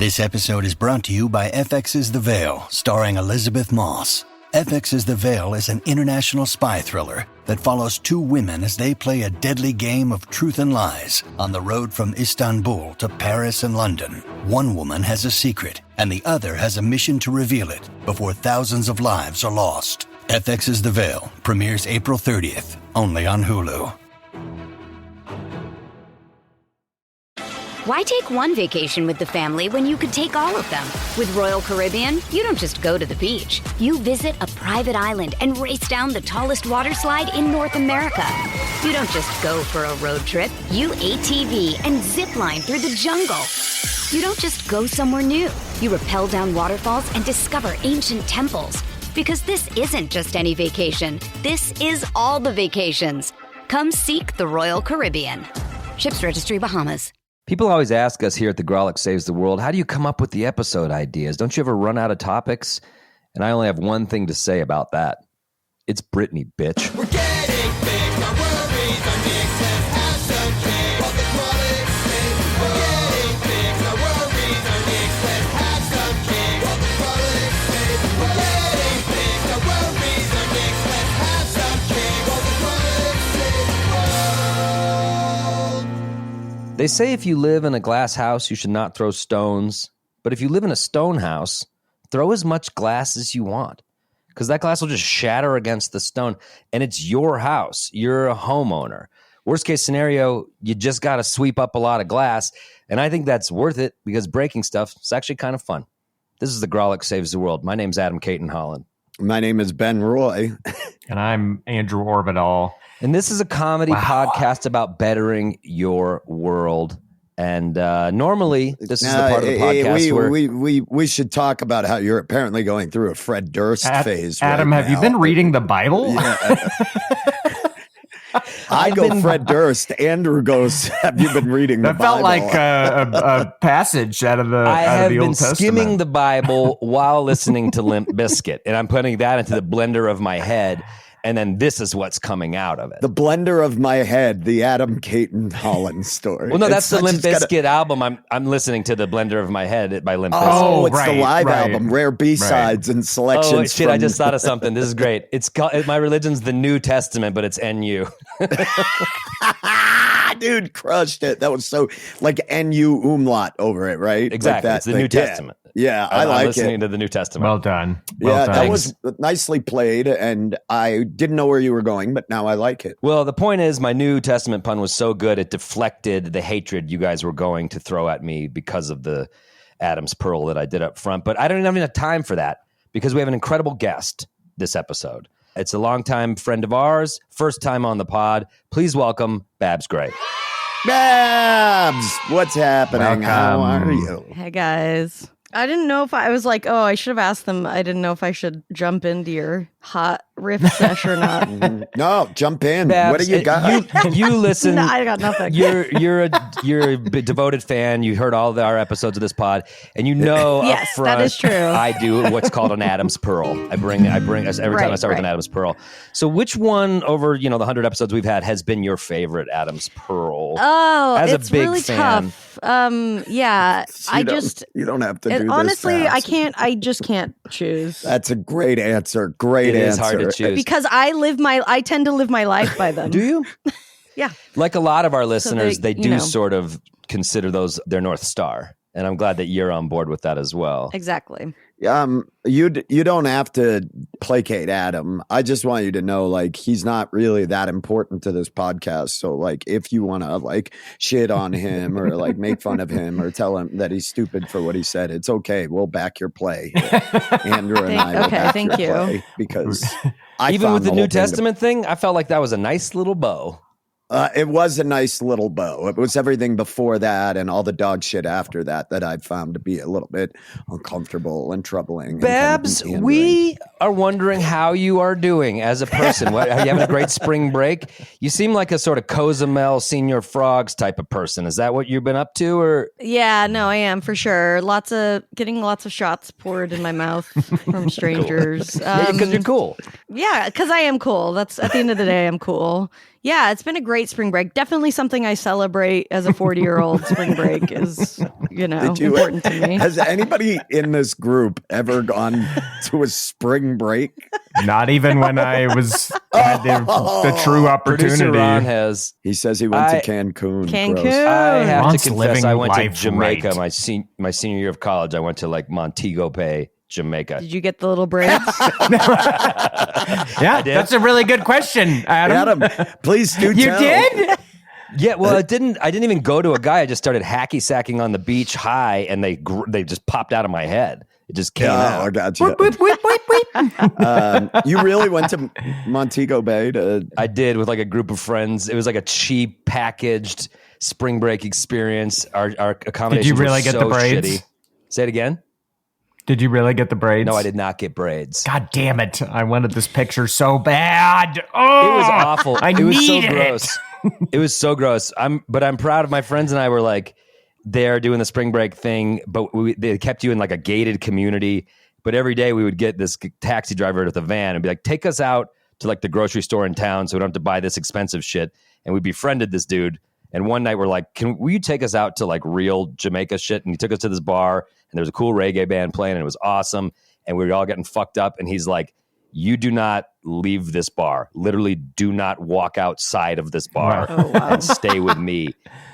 This episode is brought to you by FX's The Veil, starring Elizabeth Moss. FX's The Veil is an international spy thriller that follows two women as they play a deadly game of truth and lies on the road from Istanbul to Paris and London. One woman has a secret, and the other has a mission to reveal it before thousands of lives are lost. FX's The Veil premieres April 30th, only on Hulu. Why take one vacation with the family when you could take all of them? With Royal Caribbean, you don't just go to the beach. You visit a private island and race down the tallest water slide in North America. You don't just go for a road trip. You ATV and zip line through the jungle. You don't just go somewhere new. You rappel down waterfalls and discover ancient temples. Because this isn't just any vacation. This is all the vacations. Come seek the Royal Caribbean. Ships Registry, Bahamas. People always ask us here at the Grolic Saves the World, how do you come up with the episode ideas? Don't you ever run out of topics? And I only have one thing to say about that. It's Britney, bitch. We're getting big, our worries are mixed, let's have some cake. What the Grolic say? We're getting big, our worries are mixed, let's have some cake. What the Grolic say? We're getting big, our worries are mixed, let's have some cake. What the Grolic say? They say if you live in a glass house, you should not throw stones. But if you live in a stone house, throw as much glass as you want. Because that glass will just shatter against the stone. And it's your house. You're a homeowner. Worst case scenario, you just got to sweep up a lot of glass. And I think that's worth it because breaking stuff is actually kind of fun. This is the Grolic Saves the World. My name's Adam Caton Holland. My name is Ben Roy. And I'm Andrew Orbital. And this is a comedy podcast about bettering your world. And normally, this is the part of the podcast where we should talk about how you're apparently going through a Fred Durst phase. Adam, right have you been reading the Bible? Yeah. I go Fred Durst. Andrew goes, have you been reading the Bible? That felt like a passage out of the I have the been Old Testament. skimming the Bible while listening to Limp Bizkit, and I'm putting that into the blender of my head. And then this is what's coming out of it. The blender of my head, the Adam Caton Holland story. Well, no, that's the Limp Bizkit album. I'm listening to the blender of my head by Limp Bizkit. Oh, it's the live album, rare B-sides and selections. Oh, shit, I just thought of something. This is great. It's called, my religion's the New Testament, but it's NU. Dude, crushed it. That was so, like NU umlaut over it, right? Exactly. Like it's the New Testament. Yeah, I like I'm it. listening to the New Testament. Well done. That was nicely played, and I didn't know where you were going, but now I like it. Well, the point is, my New Testament pun was so good, it deflected the hatred you guys were going to throw at me because of the Adam's Pearl that I did up front. But I don't have enough time for that because we have an incredible guest this episode. It's a longtime friend of ours, first time on the pod. Please welcome Babs Gray. Babs, what's happening? Welcome. How are you? Hey, guys. I didn't know if I was like, oh, I should have asked them. I didn't know if I should jump into your hot riff sesh or not. No, jump in. Babs, what do you got? You listen. No, I got nothing. You're a devoted fan. You heard all of our episodes of this pod, and you know yes, up front, that is true. I do what's called an Adam's Pearl. I bring every time I start with an Adam's Pearl. So which one over the 100 episodes we've had has been your favorite Adam's Pearl? Oh, As it's a big really fan. tough. Yeah, You don't have to do this. Honestly, fast. I can't. I just can't choose. That's a great answer. Great It answer. is hard to choose. Because I tend to live my life by them. Do you? Yeah. Like a lot of our listeners, they, they do sort of consider those their North Star. And I'm glad that you're on board with that as well. Exactly. You don't have to placate Adam. I just want you to know, like, he's not really that important to this podcast. So, like, if you want to like shit on him or like make fun of him or tell him that he's stupid for what he said, it's okay. We'll back your play. Andrew and I will back thank your you. play because I Even found with the whole New thing Testament thing, I felt like that was a nice little bow. It was a nice little bow. It was everything before that and all the dog shit after that I found to be a little bit uncomfortable and troubling. Babs, and we are wondering how you are doing as a person. What, are you having a great spring break? You seem like a sort of Cozumel Senior Frogs type of person. Is that what you've been up to? Or Yeah, no, I am for sure. Getting lots of shots poured in my mouth from strangers. because you're cool. Yeah, because I am cool. That's at the end of the day, I'm cool. Yeah, it's been a great spring break. Definitely something I celebrate as a 40-year-old. Spring break is, important to me. Has anybody in this group ever gone to a spring break? Not even when I had the true Producer Ron opportunity. has. He says he went to Cancun. Cancun. Gross. I have Ron's to confess, living I went to life Jamaica right. my senior year of college. I went to like Montego Bay, Jamaica. Did you get the little braids? Yeah, that's a really good question, Adam. Adam, please do You tell. did? Yeah, well, I didn't even go to a guy. I just started hacky sacking on the beach high, and they just popped out of my head. It just came Oh, I out. got you. You really went to Montego Bay to? I did with like a group of friends. It was like a cheap packaged spring break experience. Our accommodations Did you really were get so the braids? shitty. Say it again. Did you really get the braids? No, I did not get braids. God damn it. I wanted this picture so bad. Oh, It was awful. I It was so needed gross. It was so gross. But I'm proud of my friends, and I were like there doing the spring break thing, but they kept you in like a gated community. But every day we would get this taxi driver with a van and be like, take us out to like the grocery store in town so we don't have to buy this expensive shit. And we befriended this dude. And one night we're like, will you take us out to like real Jamaica shit? And he took us to this bar, and there was a cool reggae band playing, and it was awesome. And we were all getting fucked up. And he's like, you do not leave this bar. Literally do not walk outside of this bar and stay with me.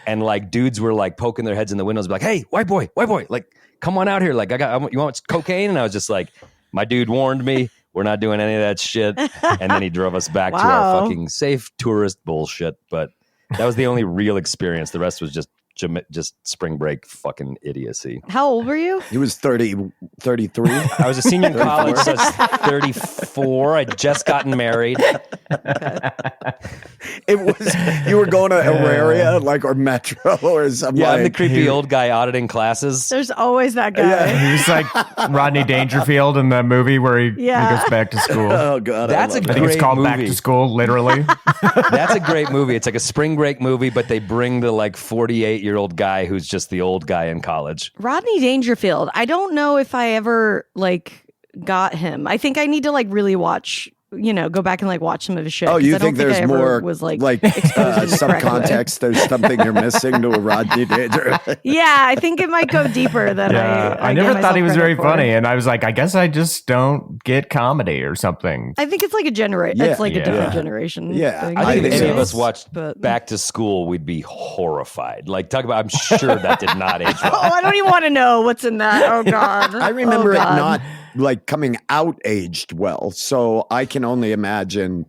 And like dudes were like poking their heads in the windows, be like, hey, white boy, like, come on out here. Like, you want cocaine? And I was just like, my dude warned me. We're not doing any of that shit. And then he drove us back to our fucking safe tourist bullshit. But that was the only real experience. The rest was just spring break fucking idiocy. How old were you? He was 33. I was a senior in college, so I was 34. I'd just gotten married. It was you were going to Auraria, like, or Metro or something. Yeah, I'm the like, creepy old guy auditing classes. There's always that guy. He was like Rodney Dangerfield in the movie where he goes back to school. Oh god, That's a I think it's great called movie. Back to School, literally. That's a great movie. It's like a spring break movie, but they bring the like 48-year-old guy who's just the old guy in college. Rodney Dangerfield. I don't know if I ever like got him. I think I need to like really watch, go back and like watch some of his shit. Oh, 'cause you I don't think there's I ever more was like some context? There's something you're missing to a Rodney Danger. Yeah, I think it might go deeper than I give never thought he myself was credit very for. funny, and I was like, I guess I just don't get comedy or something. I think it's like a generation. Yeah, It's like a different yeah. generation. Yeah, thing. I think if think any of so. us watched But- Back to School, we'd be horrified. Like, talk about, I'm sure that did not age well. Oh, I don't even want to know what's in that. Oh God. I remember it Oh, God. not like coming out aged well, so I can only imagine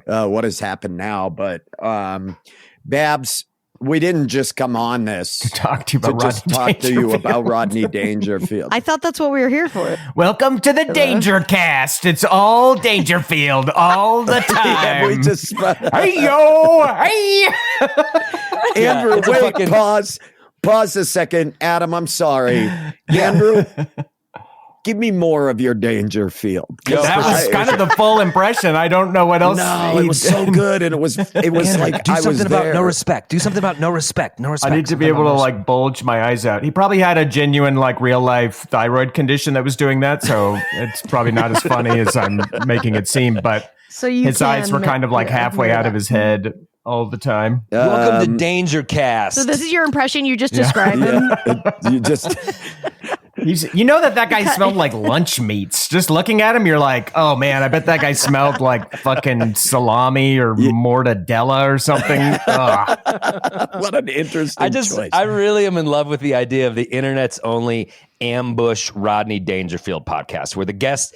what has happened now. But Babs, we didn't just come on this Talk to you to about just Rodney talk to you Dangerfield. about Rodney Dangerfield. I thought that's what we were here for. Welcome to the Danger Cast. It's all Dangerfield all the Yeah, time. we just Hey yo, hey. Andrew, it's a wait, fucking- pause a second. Adam, I'm sorry. Andrew, give me more of your Dangerfield. Yo, That was kind of the full impression. I don't know what else. No, it was so good, and it was like Do I was something about there. no respect. Do something about no respect. No respect. I need to be Something able to about no like bulge my eyes out. He probably had a genuine like real life thyroid condition that was doing that, so it's probably not as funny as I'm making it seem. But So you his eyes were can kind of like yeah, halfway out of his head all the time. Welcome to Danger Cast. So this is your impression. You just described him. You just You know that guy smelled like lunch meats. Just looking at him, you're like, oh man, I bet that guy smelled like fucking salami or mortadella or something. Ugh. what an interesting choice. I really am in love with the idea of the internet's only ambush Rodney Dangerfield podcast, where the guest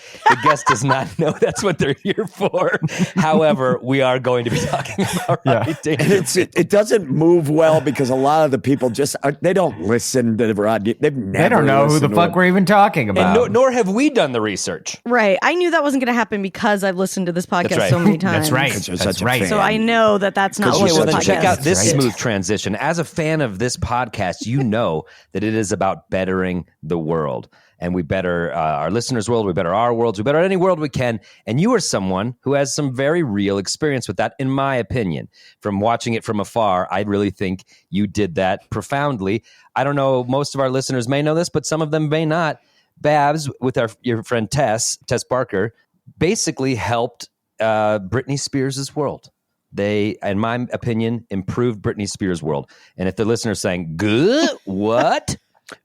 does not know that's what they're here for. However, we are going to be talking about Rodney And Dangerfield. it doesn't move well because a lot of the people they don't listen to Rodney. They've never They don't know who the listened to fuck him. we're even talking about. And nor have we done the research. Right. I knew that wasn't going to happen because I've listened to this podcast right. so many times. That's right. Because you're That's such a right. fan. So I know that's not Because what Okay, you're well this then such check a podcast out this Right. smooth transition. As a fan of this podcast, you know that it is about bettering the the world. And we better our listeners' world, we better our worlds, we better any world we can. And you are someone who has some very real experience with that, in my opinion. From watching it from afar, I really think you did that profoundly. I don't know, most of our listeners may know this, but some of them may not. Babs, with your friend Tess Barker, basically helped Britney Spears' world. They, in my opinion, improved Britney Spears' world. And if the listener's saying, good, what?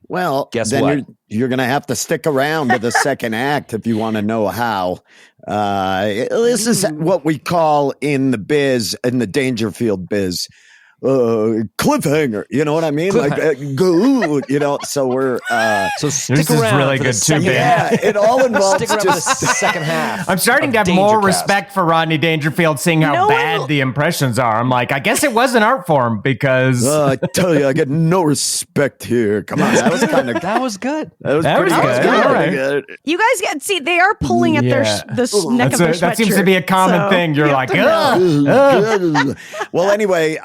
Well, guess then what? You're going to have to stick around to the second act if you want to know how. This is what we call in the Dangerfield biz, cliffhanger. You know what I mean? Like, so we're so stick this around. Is really for good the too, second babe. half. yeah, it all involves Stick around for the second half. I'm starting to have Danger more Cast. respect for Rodney Dangerfield, seeing how No bad one- the impressions are. I'm like, I guess it was an art form because I tell you, I get no respect here. Come on, that was kind of That was good. that was That was pretty good. good. All right. Good. You guys they are pulling at their Yeah. neck of their that seems to be a common sweatshirt, thing. You're you like, have to know. ugh. Well, anyway,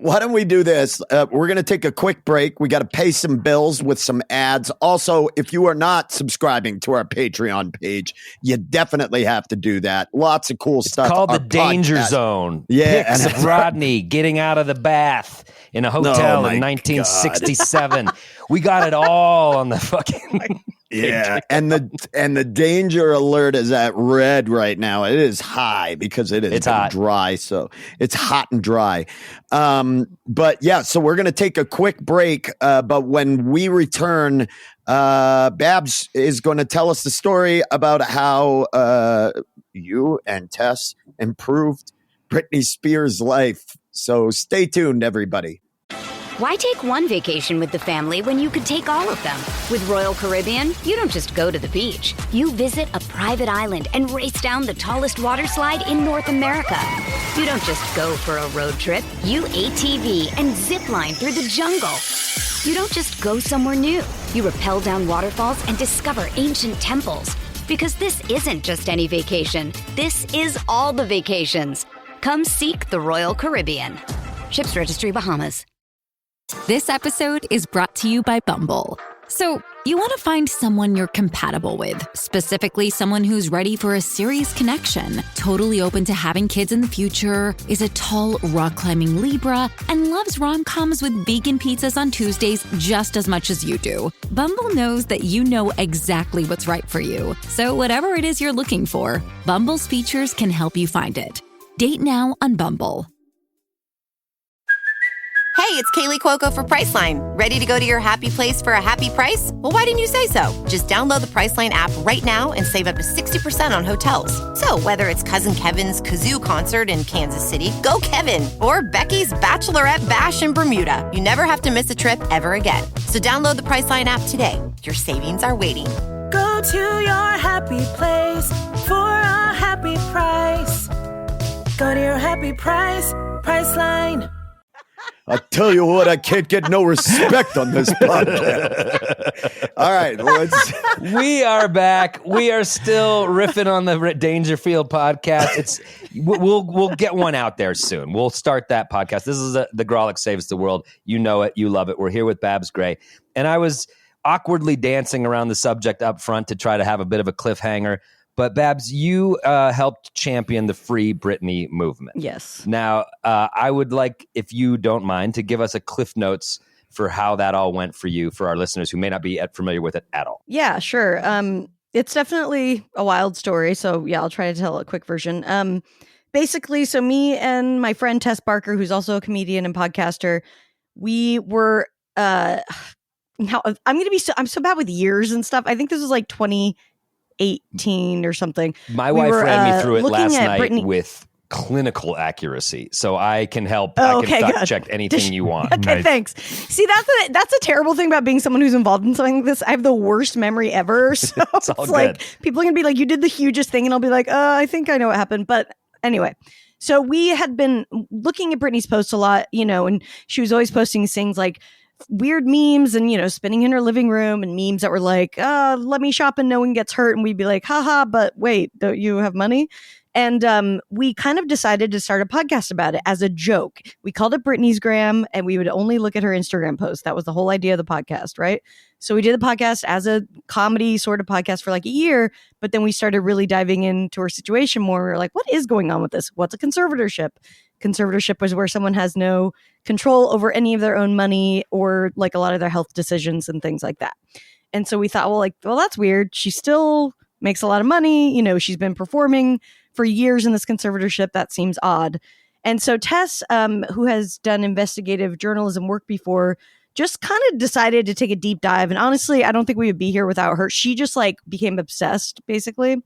why don't we do this? We're going to take a quick break. We got to pay some bills with some ads. Also, if you are not subscribing to our Patreon page, you definitely have to do that. Lots of cool stuff. Called Our the Danger podcast- Zone. Yeah, Pics and- of Rodney getting out of the bath in a hotel my in 1967. We got it all on the fucking. Yeah, and the danger alert is at red right now. It is high because it's hot. dry, so it's hot and dry. But yeah, so we're gonna take a quick break. But when we return, Babs is going to tell us the story about how you and Tess improved Britney Spears' life. So stay tuned, everybody. Why take one vacation with the family when you could take all of them? With Royal Caribbean, you don't just go to the beach. You visit a private island and race down the tallest water slide in North America. You don't just go for a road trip. You ATV and zip line through the jungle. You don't just go somewhere new. You rappel down waterfalls and discover ancient temples. Because this isn't just any vacation. This is all the vacations. Come seek the Royal Caribbean. Ships Registry, Bahamas. This episode is brought to you by Bumble. So, you want to find someone you're compatible with, specifically someone who's ready for a serious connection, totally open to having kids in the future, is a tall, rock-climbing Libra, and loves rom-coms with vegan pizzas on Tuesdays just as much as you do. Bumble knows that you know exactly what's right for you. So, whatever it is you're looking for, Bumble's features can help you find it. Date now on Bumble. Hey, it's Kaylee Cuoco for Priceline. Ready to go to your happy place for a happy price? Well, why didn't you say so? Just download the Priceline app right now and save up to 60% on hotels. So whether it's Cousin Kevin's Kazoo Concert in Kansas City, go Kevin, or Becky's Bachelorette Bash in Bermuda, you never have to miss a trip ever again. So download the Priceline app today. Your savings are waiting. Go to your happy place for a happy price. Go to your happy price, Priceline. I tell you what, I can't get no respect on this podcast. All right, We are back. We are still riffing on the Dangerfield podcast. We'll get one out there soon. We'll start that podcast. This is the Grolic Saves the World. You know it. You love it. We're here with Babs Gray. And I was awkwardly dancing around the subject up front to try to have a bit of a cliffhanger. But Babs, you helped champion the Free Britney movement. Yes. Now, I would like, if you don't mind, to give us a Cliff Notes for how that all went for you, for our listeners who may not be familiar with it at all. Yeah, sure. It's definitely a wild story. So yeah, I'll try to tell a quick version. Basically, so me and my friend Tess Barker, who's also a comedian and podcaster, we were now I'm so bad with years and stuff. I think this was like 2018 or something. My wife ran me through it last night Britney with clinical accuracy, so I can help. Oh, I can okay, fact good. check anything you want. Okay, Nice. thanks. See, that's a terrible thing about being someone who's involved in something like this. I have the worst memory ever. So It's all like good. people are gonna be like, "You did the hugest thing," and I'll be like, I think I know what happened." But anyway, so we had been looking at Britney's posts a lot, and she was always posting things like weird memes and spinning in her living room and memes that were like, let me shop and no one gets hurt, and we'd be like, haha, but wait, don't you have money? And we kind of decided to start a podcast about it as a joke. We called it Britney's Gram, and we would only look at her Instagram posts. That was the whole idea of the podcast, right? So we did the podcast as a comedy sort of podcast for like a year, but then we started really diving into her situation more. We were like, what is going on with this? What's a conservatorship? Conservatorship is where someone has no control over any of their own money or like a lot of their health decisions and things like that. And so we thought, well, that's weird. She still makes a lot of money. You know, she's been performing for years in this conservatorship. That seems odd. And so Tess, who has done investigative journalism work before, just kind of decided to take a deep dive. And honestly, I don't think we would be here without her. She just like became obsessed, basically.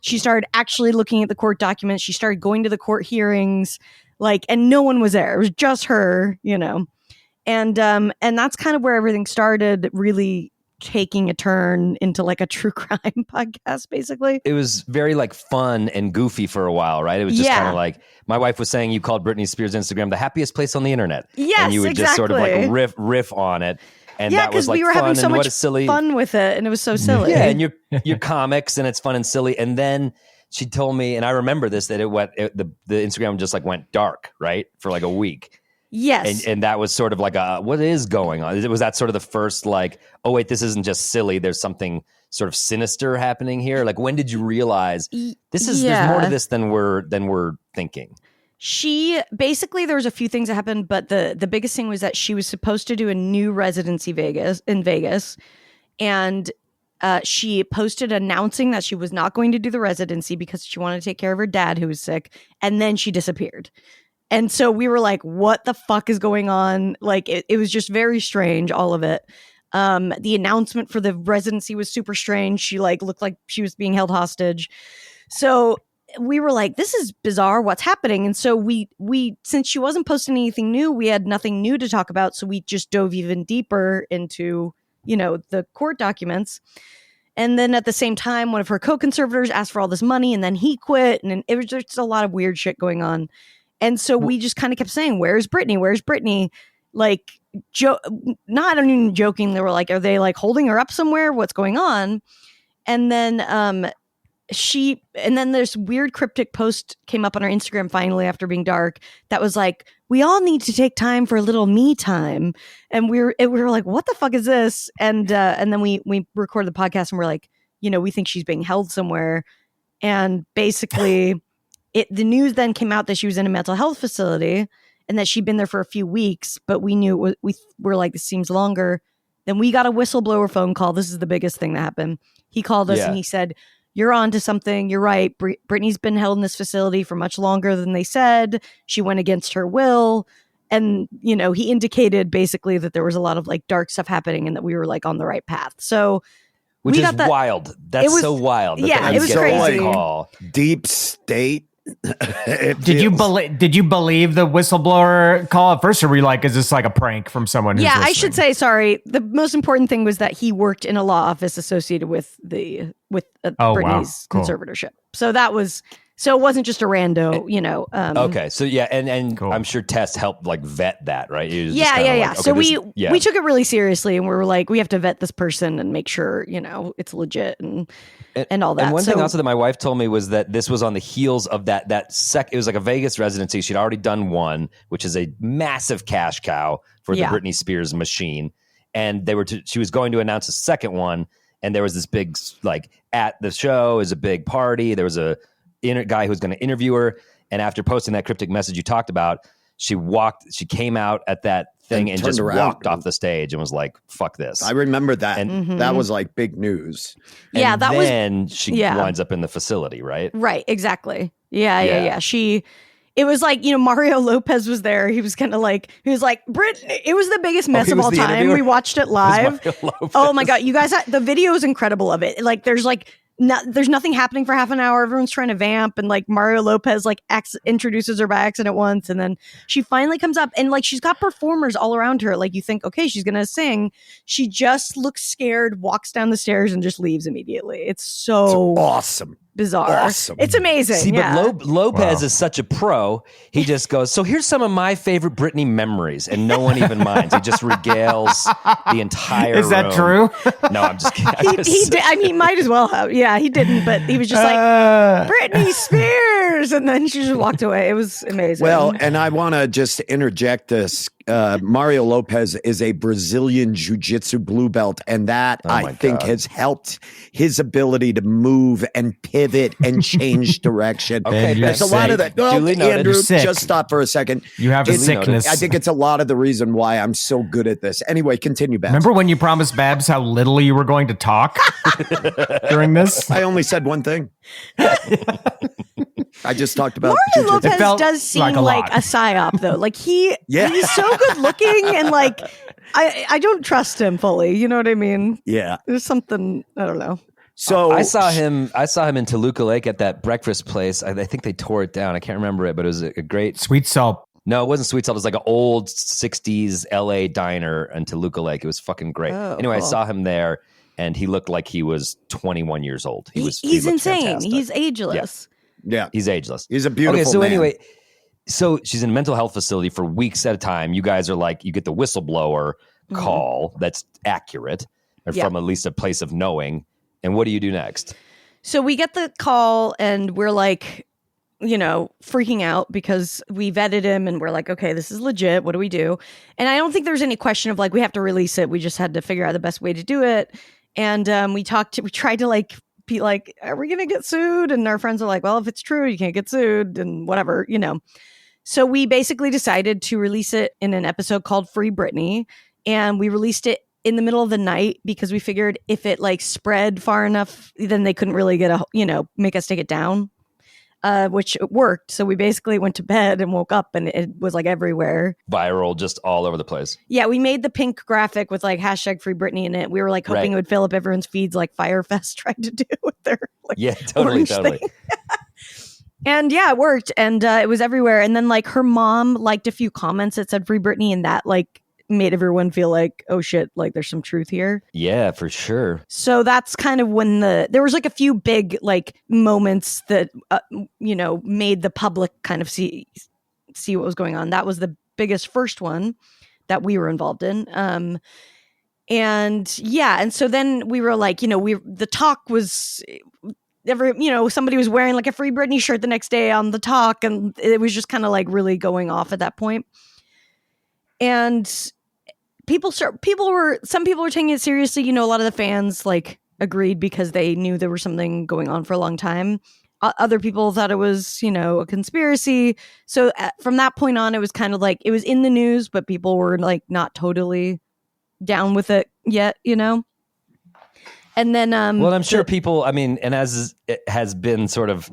She started actually looking at the court documents. She started going to the court hearings, like, and no one was there. It was just her, you know. And that's kind of where everything started, really taking a turn into like a true crime podcast, basically. It was very like fun and goofy for a while, right? It was just kind of like, my wife was saying you called Britney Spears' Instagram the happiest place on the internet. Yes, and you would just sort of like riff on it. And that was like we were fun, having so and much what a silly fun with it, and it was so silly. Yeah, and you're comics, and it's fun and silly. And then she told me, and I remember this, that the Instagram just like went dark, right, for like a week. Yes. And that was sort of like what is going on? Was that sort of the first like, oh wait, this isn't just silly. There's something sort of sinister happening here. Like, when did you realize there's more to this than we're thinking? She basically, there was a few things that happened, but the biggest thing was that she was supposed to do a new residency in Vegas, and she posted announcing that she was not going to do the residency because she wanted to take care of her dad who was sick, and then she disappeared. And so we were like, what the fuck is going on? Like, it was just very strange, all of it. The announcement for the residency was super strange. She like looked like she was being held hostage. So we were like, this is bizarre. What's happening? And so we since she wasn't posting anything new, we had nothing new to talk about. So we just dove even deeper into, you know, the court documents. And then at the same time, one of her co-conservators asked for all this money, and then he quit. And it was just a lot of weird shit going on. And so we just kind of kept saying, where's Britney? Where's Britney? Like, not even joking. They were like, are they like holding her up somewhere? What's going on? And then this weird cryptic post came up on our Instagram finally after being dark that was like, we all need to take time for a little me time. And we were like, what the fuck is this? And then we recorded the podcast, and we're like, you know, we think she's being held somewhere. And basically the news then came out that she was in a mental health facility and that she'd been there for a few weeks, but we knew we were like, this seems longer. Then we got a whistleblower phone call. This is the biggest thing that happened. He called us and he said, you're on to something. You're right. Britney's been held in this facility for much longer than they said. She went against her will. And, you know, he indicated basically that there was a lot of like dark stuff happening and that we were like on the right path. So Which is wild. That's so wild. Yeah, it was crazy. Call. Deep state. Did you believe the whistleblower call at first, or were you like, is this like a prank from someone who's listening? I should say, sorry. The most important thing was that he worked in a law office associated with Britney's conservatorship. So that was, so it wasn't just a rando, you know. Okay, so yeah, and cool. I'm sure Tess helped like vet that, right? Yeah. Like, okay, so we took it really seriously, and we were like, we have to vet this person and make sure, you know, it's legit and all that. And one thing also that my wife told me was that this was on the heels of it was like a Vegas residency. She'd already done one, which is a massive cash cow for the Britney Spears machine. And she was going to announce a second one. And there was this big, like, at the show is a big party. There was a guy who was going to interview her. And after posting that cryptic message you talked about, she came out at that thing and just walked off the stage and was like, fuck this. I remember that. And that was like big news. Yeah, and then she winds up in the facility, right? Right, exactly. Yeah. It was like, you know, Mario Lopez was there. He was kind of like, Britney. It was the biggest mess of all time. Interviewer? We watched it live. Oh my God. You guys, the video is incredible of it. Like, there's like, there's nothing happening for half an hour. Everyone's trying to vamp, and like Mario Lopez like introduces her by accident once, and then she finally comes up, and like she's got performers all around her. Like, you think, okay, she's gonna sing. She just looks scared, walks down the stairs, and just leaves immediately. It's so awesome. bizarre. Awesome. It's amazing. See, yeah. but Lopez is such a pro. He just goes, so here's some of my favorite Britney memories, and no one even minds. He just regales the entire Is that room. true? No, I'm just kidding. he did. I mean, might as well have. Yeah, he didn't, but he was just like Britney Spears, and then she just walked away. It was amazing. Well, and I want to just interject this. Mario Lopez is a Brazilian jiu-jitsu blue belt, and that I think has helped his ability to move and pivot and change direction. Okay, There's a lot of that. Oh, Duly noted. Andrew, You're sick. just stop for a second. You have a sickness. I think it's a lot of the reason why I'm so good at this. Anyway, continue, Babs. Remember when you promised Babs how little you were going to talk during this? I only said one thing. I just talked about Mario jiu-jitsu. It felt Lopez does seem like a like lot. a psyop, though. Like he's so good looking, and like I don't trust him fully. You know what I mean? Yeah. There's something I don't know. So I saw him in Toluca Lake at that breakfast place. I think they tore it down. I can't remember it, but it was a great. Sweet salt. No, it wasn't Sweet Salt. It was like an old 60s LA diner in Toluca Lake. It was fucking great. Oh, anyway, cool. I saw him there, and he looked like he was 21 years old. He He's looked insane. fantastic. He's ageless. yeah, He's ageless. he's a beautiful Okay, so man. anyway, so she's in a mental health facility for weeks at a time. You guys are like, you get the whistleblower call that's accurate, or Yeah. from at least a place of knowing. And what do you do next? So we get the call, and we're like, freaking out because we vetted him, and we're like, okay, this is legit. What do we do? And I don't think there's any question of like we have to release it. We just had to figure out the best way to do it. And we tried to like be like, are we gonna get sued? And our friends are like, well, if it's true, you can't get sued, and whatever, So we basically decided to release it in an episode called Free Britney, and we released it in the middle of the night because we figured if it like spread far enough, then they couldn't really get make us take it down, which worked. So we basically went to bed and woke up, and it was like everywhere. Viral, just all over the place. Yeah, we made the pink graphic with like hashtag Free Britney in it. We were like hoping Right. it would fill up everyone's feeds like Firefest tried to do with their like Yeah, totally, orange totally. thing. And yeah, it worked, and it was everywhere. And then like her mom liked a few comments that said Free Britney, and that like made everyone feel like, oh shit, like there's some truth here. Yeah, for sure. So that's kind of when there was like a few big like moments that made the public kind of see what was going on. That was the biggest first one that we were involved in. And so then we were like, the talk was somebody was wearing like a Free Britney shirt the next day on the talk, and it was just kind of like really going off at that point. And some people were taking it seriously. A lot of the fans like agreed because they knew there was something going on for a long time. Other people thought it was, a conspiracy. So from that point on, it was kind of like it was in the news, but people were like not totally down with it yet, And then, well, I'm sure people, and as it has been sort of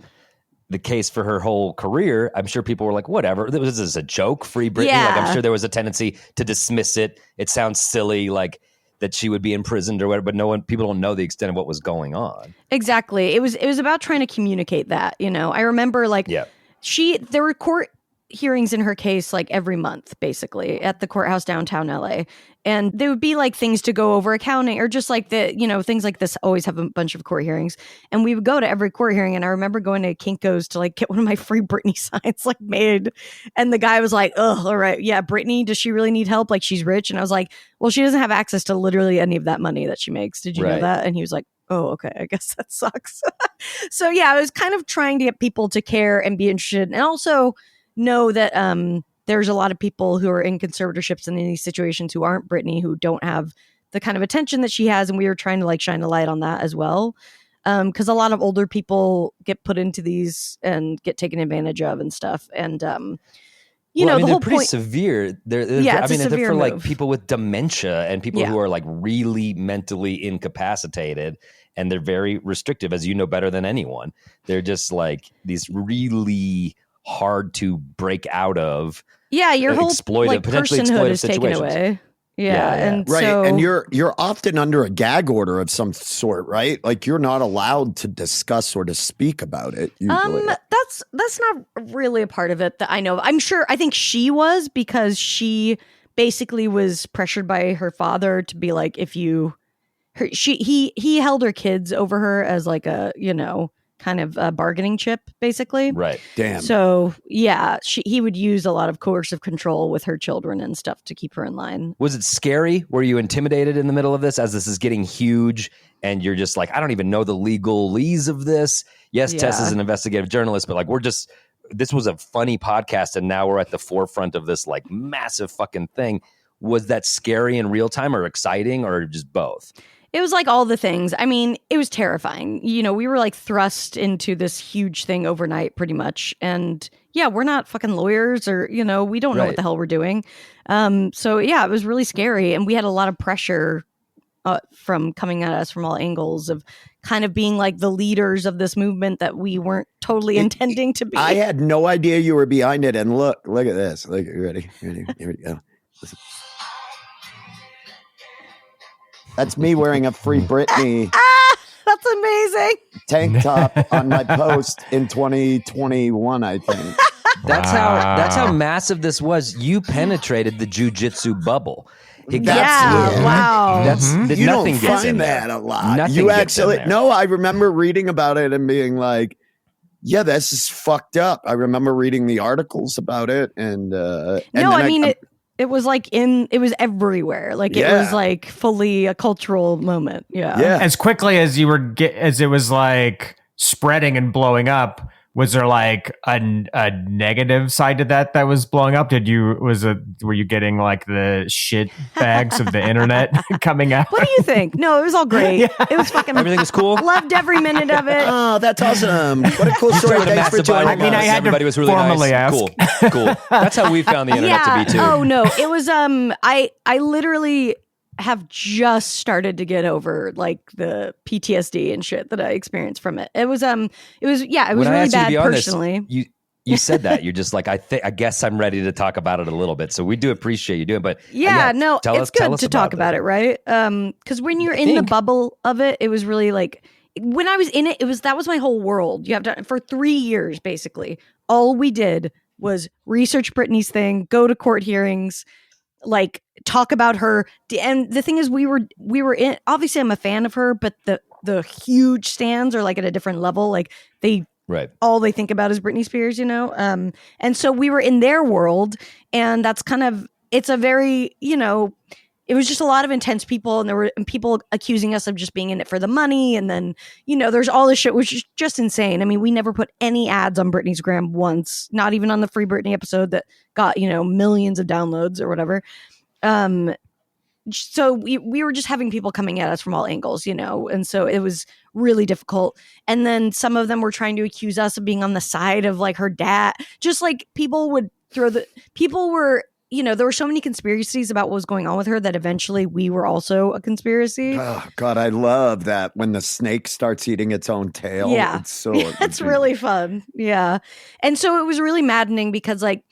the case for her whole career, I'm sure people were like, whatever, this is a joke, Free Britney. Yeah. Like, I'm sure there was a tendency to dismiss it. It sounds silly, like that she would be imprisoned or whatever, but people don't know the extent of what was going on. Exactly. It was about trying to communicate that, I remember like there were court hearings in her case like every month, basically, at the courthouse downtown LA. And there would be like things to go over accounting or just like things like this always have a bunch of court hearings. And we would go to every court hearing. And I remember going to Kinko's to like get one of my Free Britney signs like made. And the guy was like, oh, all right. Yeah. Britney, does she really need help? Like she's rich. And I was like, well, she doesn't have access to literally any of that money that she makes. Did you know that? And he was like, oh, okay. I guess that sucks. So yeah, I was kind of trying to get people to care and be interested. And also know that there's a lot of people who are in conservatorships and in these situations who aren't Britney, who don't have the kind of attention that she has. And we were trying to like shine a light on that as well. Because a lot of older people get put into these and get taken advantage of and stuff. And, the they're whole pretty point. severe. They're Yeah, it's a severe for like move. people with dementia and people Yeah. who are like really mentally incapacitated, and they're very restrictive, as you know better than anyone. They're just like these really hard to break out of. Yeah, your whole like potentially personhood exploitive is taken situations. away. Yeah, and Right. so And you're often under a gag order of some sort, right? Like you're not allowed to discuss or to speak about it usually. that's not really a part of it that I know of. I think she was, because she basically was pressured by her father to be like, he held her kids over her as like a, kind of bargaining chip, basically. Right. Damn. So yeah, he would use a lot of coercive control with her children and stuff to keep her in line. Was it scary? Were you intimidated in the middle of this as this is getting huge and you're just like, I don't even know the legalese of this? Yes, Tess is an investigative journalist, but like this was a funny podcast and now we're at the forefront of this like massive fucking thing. Was that scary in real time or exciting or just both? It was like all the things. I mean, it was terrifying. We were like thrust into this huge thing overnight pretty much. And yeah, we're not fucking lawyers or, we don't know what the hell we're doing. So yeah, it was really scary. And we had a lot of pressure from coming at us from all angles of kind of being like the leaders of this movement that we weren't totally intending to be. I had no idea you were behind it. And look at this. Look, ready? Here we go. Listen. That's me wearing a Free Britney that's amazing tank top on my post in 2021, I think. That's how massive this was. You penetrated the jujitsu bubble. Wow. You don't find that a lot. Nothing I remember reading about it and being like, yeah, this is fucked up. I remember reading the articles about it. It was like it was everywhere. Like it was like fully a cultural moment. Yeah. As quickly as as it was like spreading and blowing up, was there like a negative side to that was blowing up? Were you getting like the shit bags of the internet coming out? What do you think? No, it was all great. It was fucking everything was cool. Loved every minute of it. Oh, that's awesome! What a cool story. Thanks for joining us. I had everybody was really formally nice. Cool. That's how we found the internet to be too. Oh no, it was I literally have just started to get over like the PTSD and shit that I experienced from it. It was really bad personally. You said that you're just like I guess I'm ready to talk about it a little bit. So we do appreciate you doing, but it's good to talk about it, right? Because when you're in the bubble of it, it was really like when I was in it, that was my whole world. You have to for 3 years basically. All we did was research Britney's thing, go to court hearings, like talk about her. And the thing is we were in, obviously I'm a fan of her, but the huge stands are like at a different level. Like all they think about is Britney Spears, and so we were in their world, and that's kind of, it's a very, it was just a lot of intense people, and there were people accusing us of just being in it for the money. And then, there's all this shit, which is just insane. I mean, we never put any ads on Britney's gram once, not even on the Free Britney episode that got, millions of downloads or whatever. So we were just having people coming at us from all angles, and so it was really difficult. And then some of them were trying to accuse us of being on the side of like her dad, just like people were, there were so many conspiracies about what was going on with her that eventually we were also a conspiracy. Oh God, I love that when the snake starts eating its own tail. Yeah. It's really fun. Yeah. And so it was really maddening because like,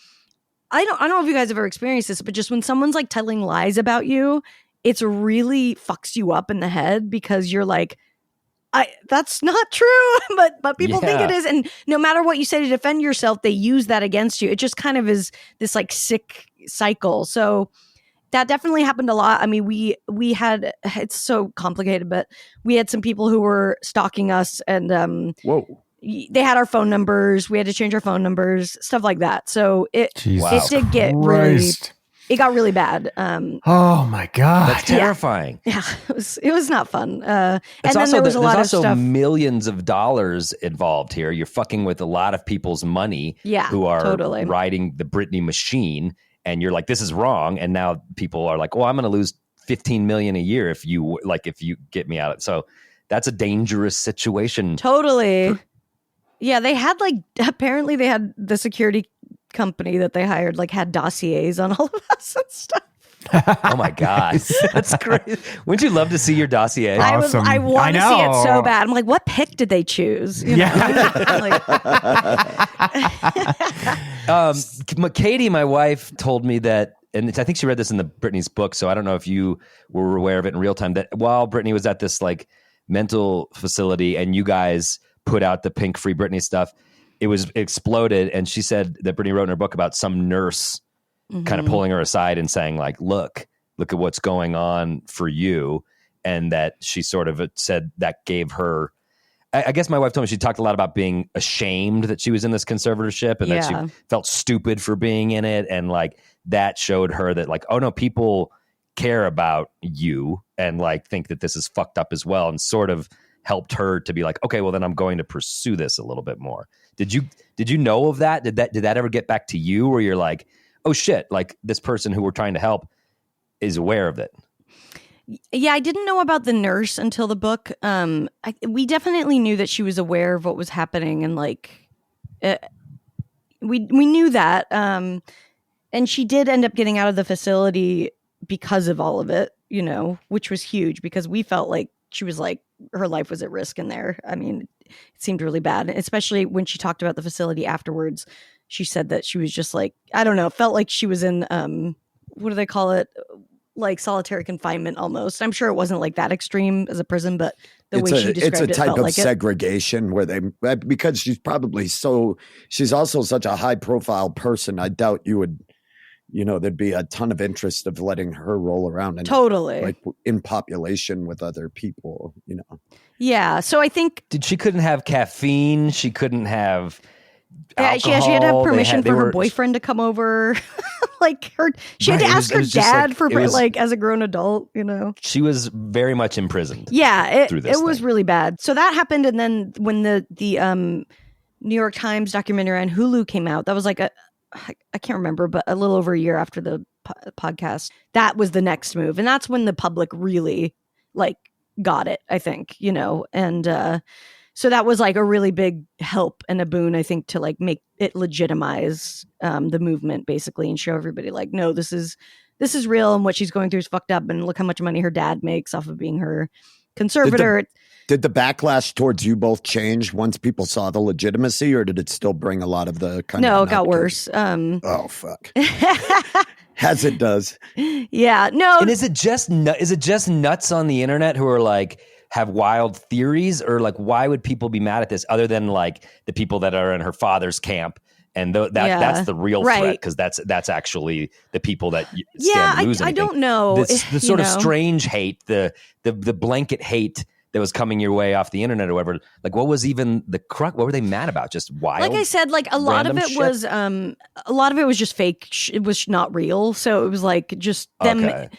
I don't know if you guys have ever experienced this, but just when someone's like telling lies about you, it's really fucks you up in the head because you're like, that's not true, but people think it is. And no matter what you say to defend yourself, they use that against you. It just kind of is this like sick cycle. So that definitely happened a lot. I mean, we had, it's so complicated, but we had some people who were stalking us and they had our phone numbers. We had to change our phone numbers, stuff like that. So it did get it got really bad. Oh my God. That's terrifying. Yeah, it was not fun. And then there was a lot of stuff. There's also millions of dollars involved here. You're fucking with a lot of people's money who are riding the Britney machine. And you're like, this is wrong. And now people are like, well, I'm going to lose $15 million a year if you get me out of it. So that's a dangerous situation. Totally. Yeah, they had apparently they had the security company that they hired had dossiers on all of us and stuff. Oh my God. That's crazy. Wouldn't you love to see your dossier? Awesome. I want to see it so bad. I'm like, what pick did they choose? Katie, my wife, told me that, and I think she read this in Britney's book, so I don't know if you were aware of it in real time, that while Britney was at this mental facility and you guys put out the pink Free Britney stuff, it was exploded. And she said that Britney wrote in her book about some nurse kind of pulling her aside and saying look at what's going on for you. And that she sort of said that gave her, I guess my wife told me she talked a lot about being ashamed that she was in this conservatorship and that she felt stupid for being in it. And like that showed her that like, oh no, people care about you and like think that this is fucked up as well, and sort of helped her to be like, okay, well then I'm going to pursue this a little bit more. Did you know of that? Did that ever get back to you where you're like, oh shit, like this person who we're trying to help is aware of it? Yeah, I didn't know about the nurse until the book. We definitely knew that she was aware of what was happening, and like, we knew that. And she did end up getting out of the facility because of all of it, you know, which was huge because we felt like she was like her life was at risk in there. I mean, it seemed really bad, especially when she talked about the facility afterwards. She said that she was just like, I don't know, felt like she was in what do they call it? Like solitary confinement almost. I'm sure it wasn't like that extreme as a prison, but the way she described it, it's a type felt of like segregation where because she's also such a high profile person. I doubt you would, you know, there'd be a ton of interest of letting her roll around and totally like in population with other people, you know? Yeah. So I think she couldn't have caffeine. She couldn't have alcohol. She had to have permission for her boyfriend to come over. Like she had to ask her dad like as a grown adult, you know. She was very much imprisoned. Yeah, it was really bad. So that happened, and then when the New York Times documentary on Hulu came out, that was like I can't remember, but a little over a year after the podcast. That was the next move, and that's when the public really like got it, I think, you know, and so that was like a really big help and a boon, I think, to like make it legitimize the movement basically and show everybody like, no, this is real, and what she's going through is fucked up, and look how much money her dad makes off of being her conservator. Did the backlash towards you both change once people saw the legitimacy, or did it still bring a lot of the kind No, of it got worse. Oh fuck. As it does. Yeah. No. And is it just nuts on the internet who are like have wild theories, or like why would people be mad at this other than like the people that are in her father's camp? And that's the real threat, because that's actually the people that stand to lose anything. I don't know. The sort of strange hate, the blanket hate that was coming your way off the internet or whatever. Like, what was even the crux? What were they mad about? Just wild. Like I said, like a lot of it was just fake. It was not real. So it was like just them. Okay.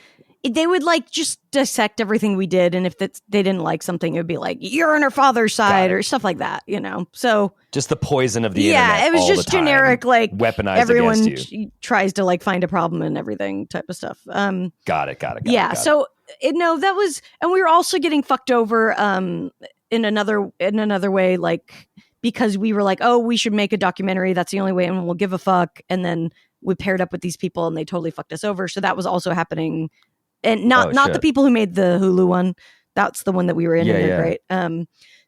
They would like just dissect everything we did, and if they didn't like something, it would be like, you're on her father's side or stuff like that, you know. So just the poison of the internet. Yeah, it was just generic, like weaponized everyone against you. Tries to like find a problem and everything type of stuff. Got it. Yeah, so that was, and we were also getting fucked over in another way, like because we were like, oh, we should make a documentary. That's the only way, and we'll give a fuck. And then we paired up with these people, and they totally fucked us over. So that was also happening. And not the people who made the Hulu one. That's the one that we were in. Yeah. Great.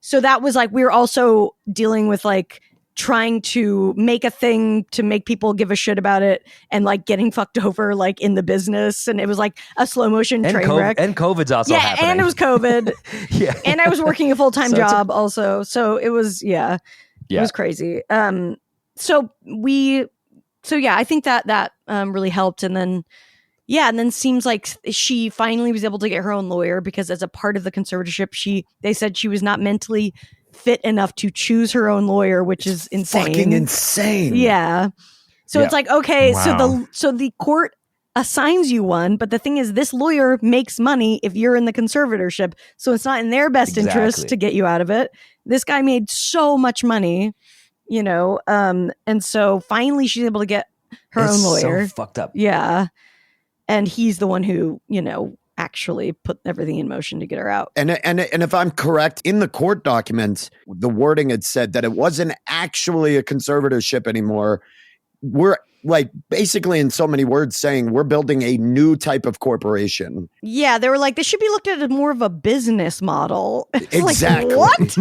So that was like, we were also dealing with like trying to make a thing to make people give a shit about it, and like getting fucked over like in the business. And it was like a slow motion train wreck. And COVID's also happening. And it was COVID. Yeah. And I was working a full-time job also. So it was, it was crazy. So I think that really helped. And then seems like she finally was able to get her own lawyer, because as a part of the conservatorship, they said she was not mentally fit enough to choose her own lawyer, which is insane. Fucking insane. Yeah. So it's like, okay, so the court assigns you one, but the thing is, this lawyer makes money if you're in the conservatorship, so it's not in their best interest to get you out of it. This guy made so much money, you know, and so finally she's able to get her own lawyer. So fucked up. Yeah. And he's the one who, you know, actually put everything in motion to get her out. And if I'm correct, in the court documents, the wording had said that it wasn't actually a conservatorship anymore. We're like basically in so many words saying we're building a new type of corporation. Yeah, they were like, this should be looked at as more of a business model. Exactly. Like, what?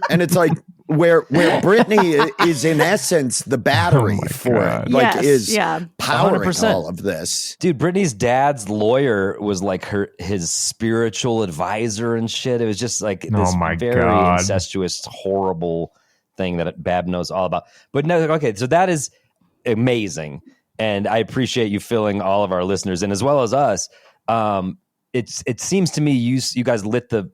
And it's like where Britney is in essence the battery for it. Like is powering 100%. All of this. Dude, Britney's dad's lawyer was like his spiritual advisor and shit. It was just like this very incestuous, horrible thing that Bab knows all about. But no, okay, so that is amazing, and I appreciate you filling all of our listeners in as well as us. It seems to me you guys lit the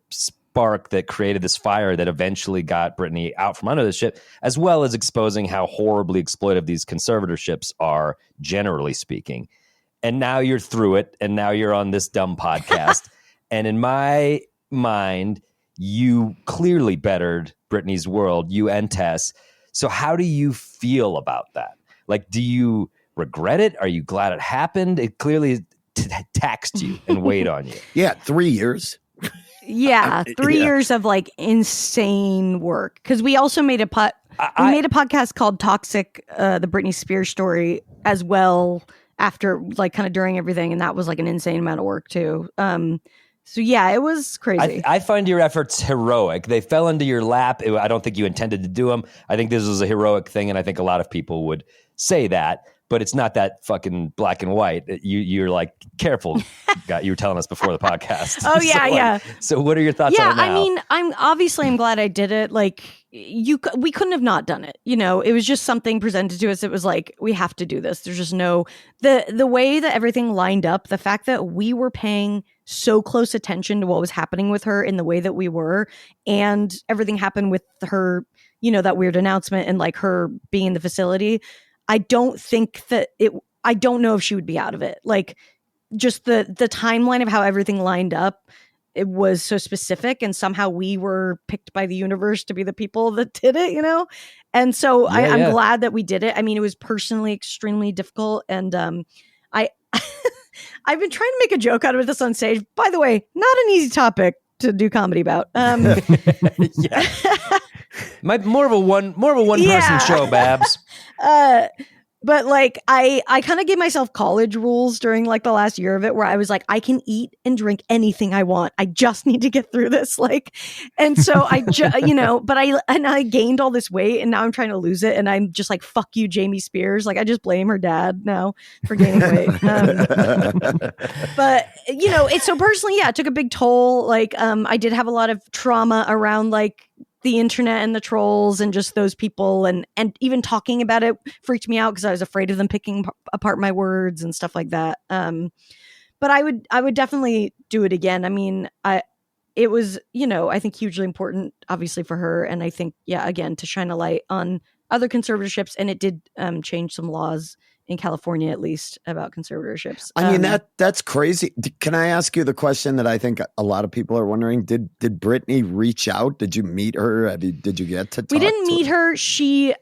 spark that created this fire that eventually got Britney out from under the shit, as well as exposing how horribly exploitive these conservatorships are, generally speaking. And now you're through it, and now you're on this dumb podcast. And in my mind, you clearly bettered Britney's world, you and Tess. So how do you feel about that? Like, do you regret it? Are you glad it happened? It clearly taxed you and weighed on you. Yeah, 3 years. Yeah, 3 years of like insane work. Because we also made a made a podcast called Toxic, the Britney Spears story as well, after like kind of during everything, and that was like an insane amount of work too. So yeah, it was crazy. I find your efforts heroic. They fell into your lap. I don't think you intended to do them. I think this was a heroic thing, and I think a lot of people would say that. But it's not that fucking black and white. You're like, careful. You were telling us before the podcast. Oh yeah, yeah. So what are your thoughts on it now? I mean, I'm glad I did it. Like we couldn't have not done it. You know, it was just something presented to us. It was like, we have to do this. There's just no, the way that everything lined up, the fact that we were paying so close attention to what was happening with her in the way that we were, and everything happened with her, you know, that weird announcement and like her being in the facility. I don't know if she would be out of it. Like just the timeline of how everything lined up, it was so specific, and somehow we were picked by the universe to be the people that did it, you know? And so I'm glad that we did it. I mean, it was personally extremely difficult. And I've been trying to make a joke out of this on stage. By the way, not an easy topic to do comedy about. Yeah. More of a one person show, Babs. But like I kind of gave myself college rules during like the last year of it, where I was like, I can eat and drink anything I want. I just need to get through this. Like, and so but I gained all this weight, and now I'm trying to lose it. And I'm just like, fuck you, Jamie Spears. Like, I just blame her dad now for gaining weight. But you know, it's so personally, yeah, it took a big toll. Like, I did have a lot of trauma around like the internet and the trolls and just those people, and even talking about it freaked me out because I was afraid of them picking apart my words and stuff like that. But I would definitely do it again. I mean, it was, you know, I think hugely important, obviously, for her, and I think, yeah, again, to shine a light on other conservatorships, and it did change some laws in California, at least, about conservatorships. I mean, that's crazy. Can I ask you the question that I think a lot of people are wondering? Did Britney reach out? Did you meet her? Did you get to talk? We didn't meet her. She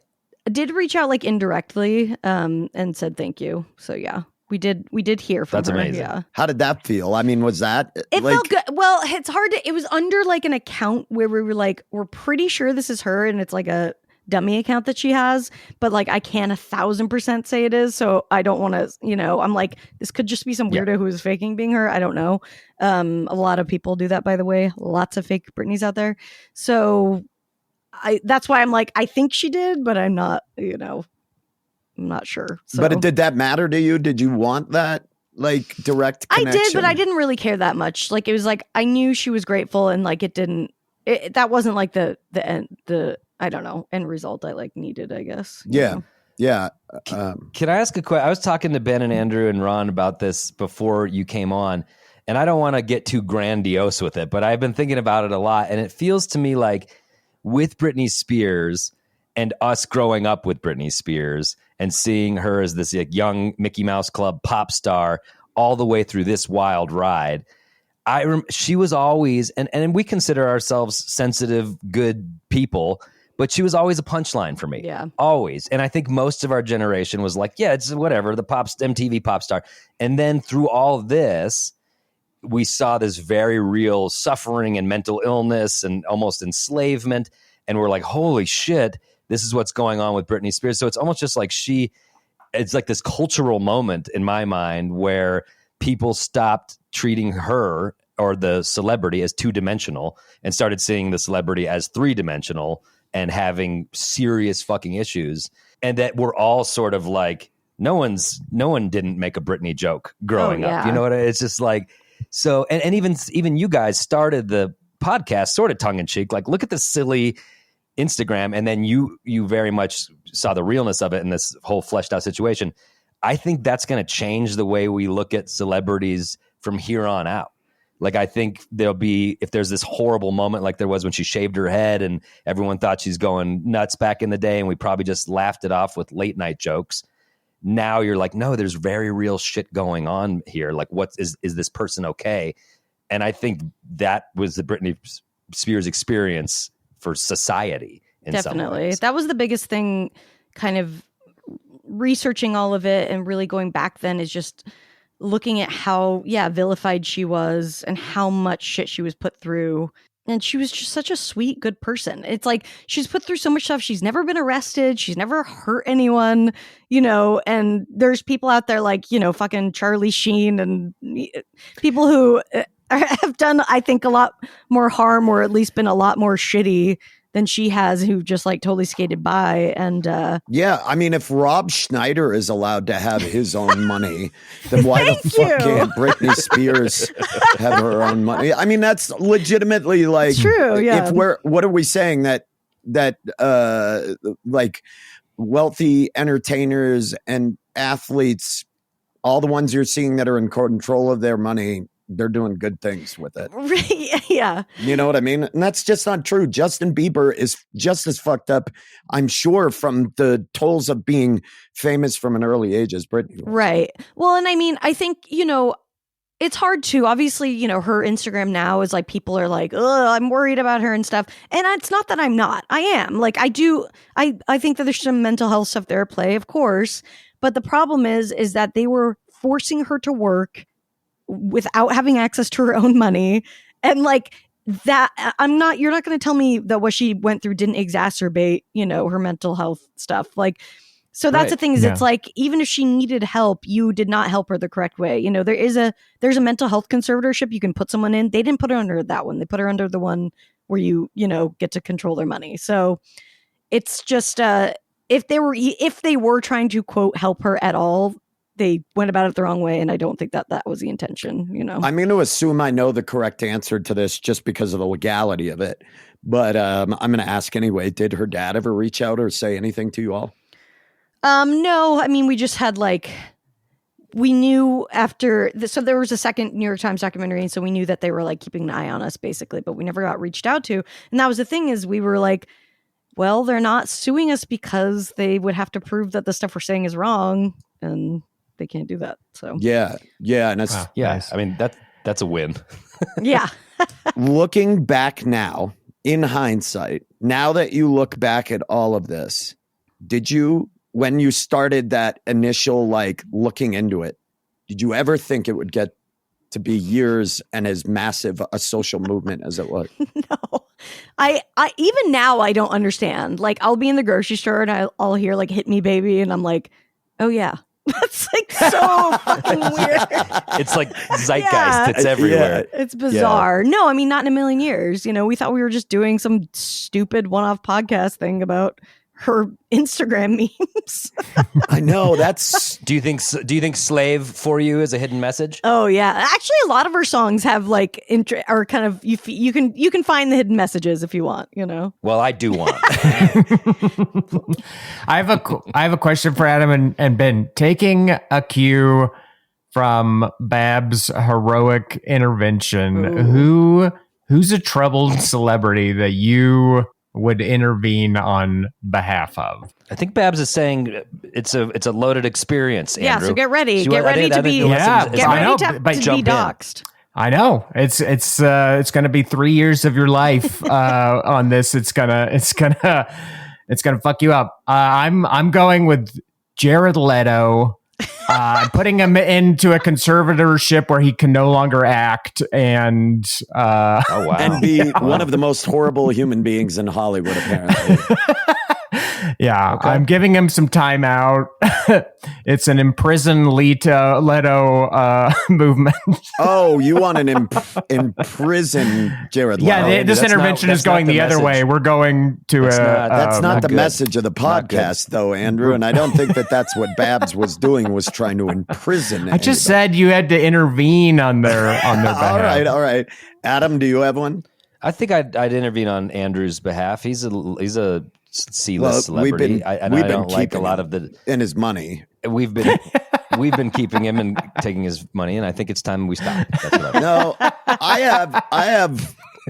did reach out like indirectly, and said thank you. So yeah, we did hear from her. That's amazing. Yeah. How did that feel? I mean, was that it felt good? Well, it's hard to. It was under like an account where we were like, we're pretty sure this is her, and it's like a dummy account that she has, but like I can't 1,000% say it is, so I don't want to, you know, I'm like, this could just be some weirdo who is faking being her. I don't know. A lot of people do that, by the way. Lots of fake Britneys out there. So that's why I'm like, I think she did, but I'm not, you know, I'm not sure. So. But did that matter to you? Did you want that like direct connection? I did, but I didn't really care that much. Like, it was like, I knew she was grateful, and like that wasn't like the I don't know, end result I like needed, I guess. Yeah. Know? Yeah. Can I ask a question? I was talking to Ben and Andrew and Ron about this before you came on, and I don't want to get too grandiose with it, but I've been thinking about it a lot, and it feels to me like with Britney Spears and us growing up with Britney Spears and seeing her as this like, young Mickey Mouse Club pop star all the way through this wild ride, she was always, and we consider ourselves sensitive, good people, but she was always a punchline for me. Yeah. Always. And I think most of our generation was like, yeah, it's whatever, the MTV pop star. And then through all of this, we saw this very real suffering and mental illness and almost enslavement. And we're like, holy shit, this is what's going on with Britney Spears. So it's almost just like it's like this cultural moment in my mind where people stopped treating her or the celebrity as two-dimensional and started seeing the celebrity as three-dimensional and having serious fucking issues. And that we're all sort of like, no one didn't make a Britney joke growing up. You know what it's just like, so, and even you guys started the podcast sort of tongue in cheek, like, look at the silly Instagram. And then you very much saw the realness of it in this whole fleshed out situation. I think that's going to change the way we look at celebrities from here on out. Like, I think there'll be, if there's this horrible moment like there was when she shaved her head and everyone thought she's going nuts back in the day and we probably just laughed it off with late night jokes. Now you're like, no, there's very real shit going on here. Like, is this person okay? And I think that was the Britney Spears experience for society. Definitely. That was the biggest thing, kind of researching all of it and really going back then, is just looking at how, vilified she was and how much shit she was put through. And she was just such a sweet, good person. It's like she's put through so much stuff. She's never been arrested. She's never hurt anyone, and there's people out there like, fucking Charlie Sheen and people who have done, I think, a lot more harm, or at least been a lot more shitty than she has, who just like totally skated by. And I mean, if Rob Schneider is allowed to have his own money, then why the fuck can't Britney Spears have her own money? I mean, that's legitimately like true. Yeah. What are we saying, that like wealthy entertainers and athletes, all the ones you're seeing that are in control of their money, they're doing good things with it. Yeah. You know what I mean? And that's just not true. Justin Bieber is just as fucked up, I'm sure, from the tolls of being famous from an early age as Britney was. Right. Well, and I mean, I think, it's hard to, obviously, her Instagram now is like, people are like, oh, I'm worried about her and stuff. And it's not that I'm not. I am. Like, I think that there's some mental health stuff there at play, of course. But the problem is that they were forcing her to work without having access to her own money. And like that, you're not going to tell me that what she went through didn't exacerbate, her mental health stuff. Like, so that's the thing, is it's like, even if she needed help, you did not help her the correct way. There's a mental health conservatorship you can put someone in. They didn't put her under that one. They put her under the one where you get to control their money. So it's just, if they were trying to, quote, help her at all, they went about it the wrong way, and I don't think that was the intention, I'm going to assume I know the correct answer to this just because of the legality of it. But I'm going to ask anyway. Did her dad ever reach out or say anything to you all? No. I mean, we just had we knew after, so there was a second New York Times documentary, and so we knew that they were like keeping an eye on us, basically, but we never got reached out to. And that was the thing, is we were like, well, they're not suing us because they would have to prove that the stuff we're saying is wrong, and they can't do that. So yeah, and it's I mean, that's a win. Yeah. Looking back now, in hindsight, now that you look back at all of this, did you, when you started that initial looking into it, did you ever think it would get to be years and as massive a social movement as it was? No. I even now I don't understand. Like, I'll be in the grocery store and I'll hear "Hit Me Baby," and I'm like, oh yeah. That's so fucking weird. It's like zeitgeist. It's everywhere. Yeah. It's bizarre. Yeah. No, I mean, not in a million years. We thought we were just doing some stupid one-off podcast thing about her Instagram memes. I know. That's. Do you think "Slave for You" is a hidden message? Oh yeah, actually, a lot of her songs have are kind of you can find the hidden messages if you want. Well, I do want. I have a question for Adam and Ben. Taking a cue from Bab's heroic intervention, who's a troubled celebrity that you would intervene on behalf of? I think Babs is saying it's a loaded experience, Andrew. Yeah, so get ready. So get ready to be doxxed. I know. It's going to be 3 years of your life on this. It's gonna fuck you up. I'm going with Jared Leto. Putting him into a conservatorship where he can no longer act and and be one of the most horrible human beings in Hollywood, apparently. Yeah, okay. I'm giving him some time out. It's an imprison Leto movement. Oh, you want an imprison Jared Leto? Yeah, this intervention is going the other way. We're going to that's not the message of the podcast, though, Andrew. And I don't think that's what Babs was doing, was trying to imprison. I just said you had to intervene on their behalf. All right. Adam, do you have one? I think I'd intervene on Andrew's behalf. He's a C-list celebrity. I don't like a lot of and his money. We've been keeping him and taking his money, and I think it's time we stop. That's what No, I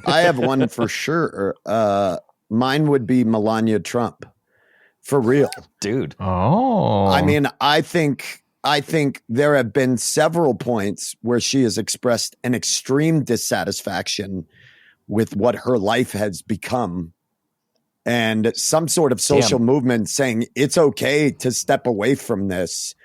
have one for sure. Mine would be Melania Trump, for real, dude. Oh, I mean, I think there have been several points where she has expressed an extreme dissatisfaction with what her life has become, and some sort of social movement saying it's okay to step away from this.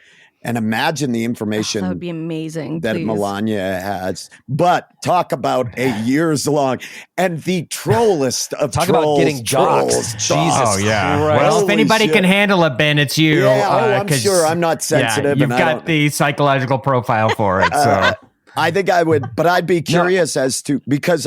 And imagine the information that would be amazing that please. Melania has. But talk about a years long and the trollest of talk trolls. About getting doxxed. Jesus. Oh yeah. Christ. Well, if anybody shit. can handle it, Ben, it's you. Yeah, I'm 'cause, sure I'm not sensitive. Yeah, you've and got the psychological profile for it. So I think I would, but I'd be curious as to, because,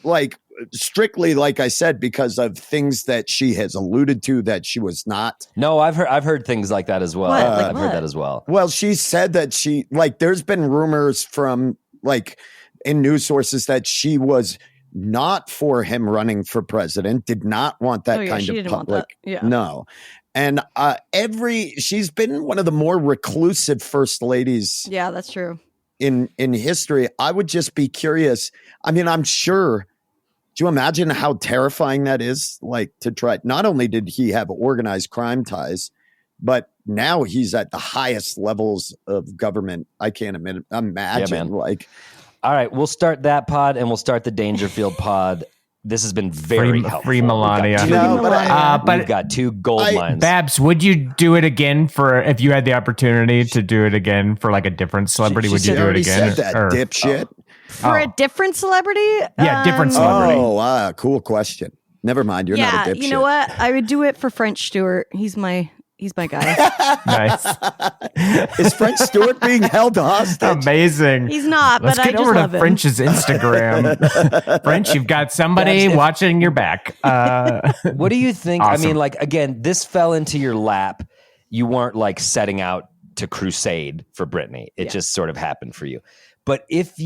like, strictly, like I said, because of things that she has alluded to that she was not. No, I've heard things like that as well. What? I've heard that as well. Well, she said that she, like, there's been rumors from, like, in news sources that she was not for him running for president, did not want that kind she of didn't want public. that. Yeah. No. And she's been one of the more reclusive first ladies Yeah, that's true. in history. I would just be curious. I mean, I'm sure. Do you imagine how terrifying that is? Like, to try, not only did he have organized crime ties, but now he's at the highest levels of government. I can't imagine. Like, all right, we'll start that pod and we'll start the Dangerfield pod. This has been very helpful. Free Melania. We've got two gold mines. Babs, would you do it again if you had the opportunity to do it again for like a different celebrity? Would you do it again? Said that dipshit. For a different celebrity? Yeah, different celebrity. Oh, cool question. Never mind. You're not a dipshit. You know what? I would do it for French Stewart. He's my guy. Nice. Is French Stewart being held hostage? Amazing. He's not, Let's but get I just over love to him. French's Instagram. French, you've got somebody watching your back. What do you think? Awesome. I mean, like, again, this fell into your lap. You weren't like setting out to crusade for Britney. It just sort of happened for you. But if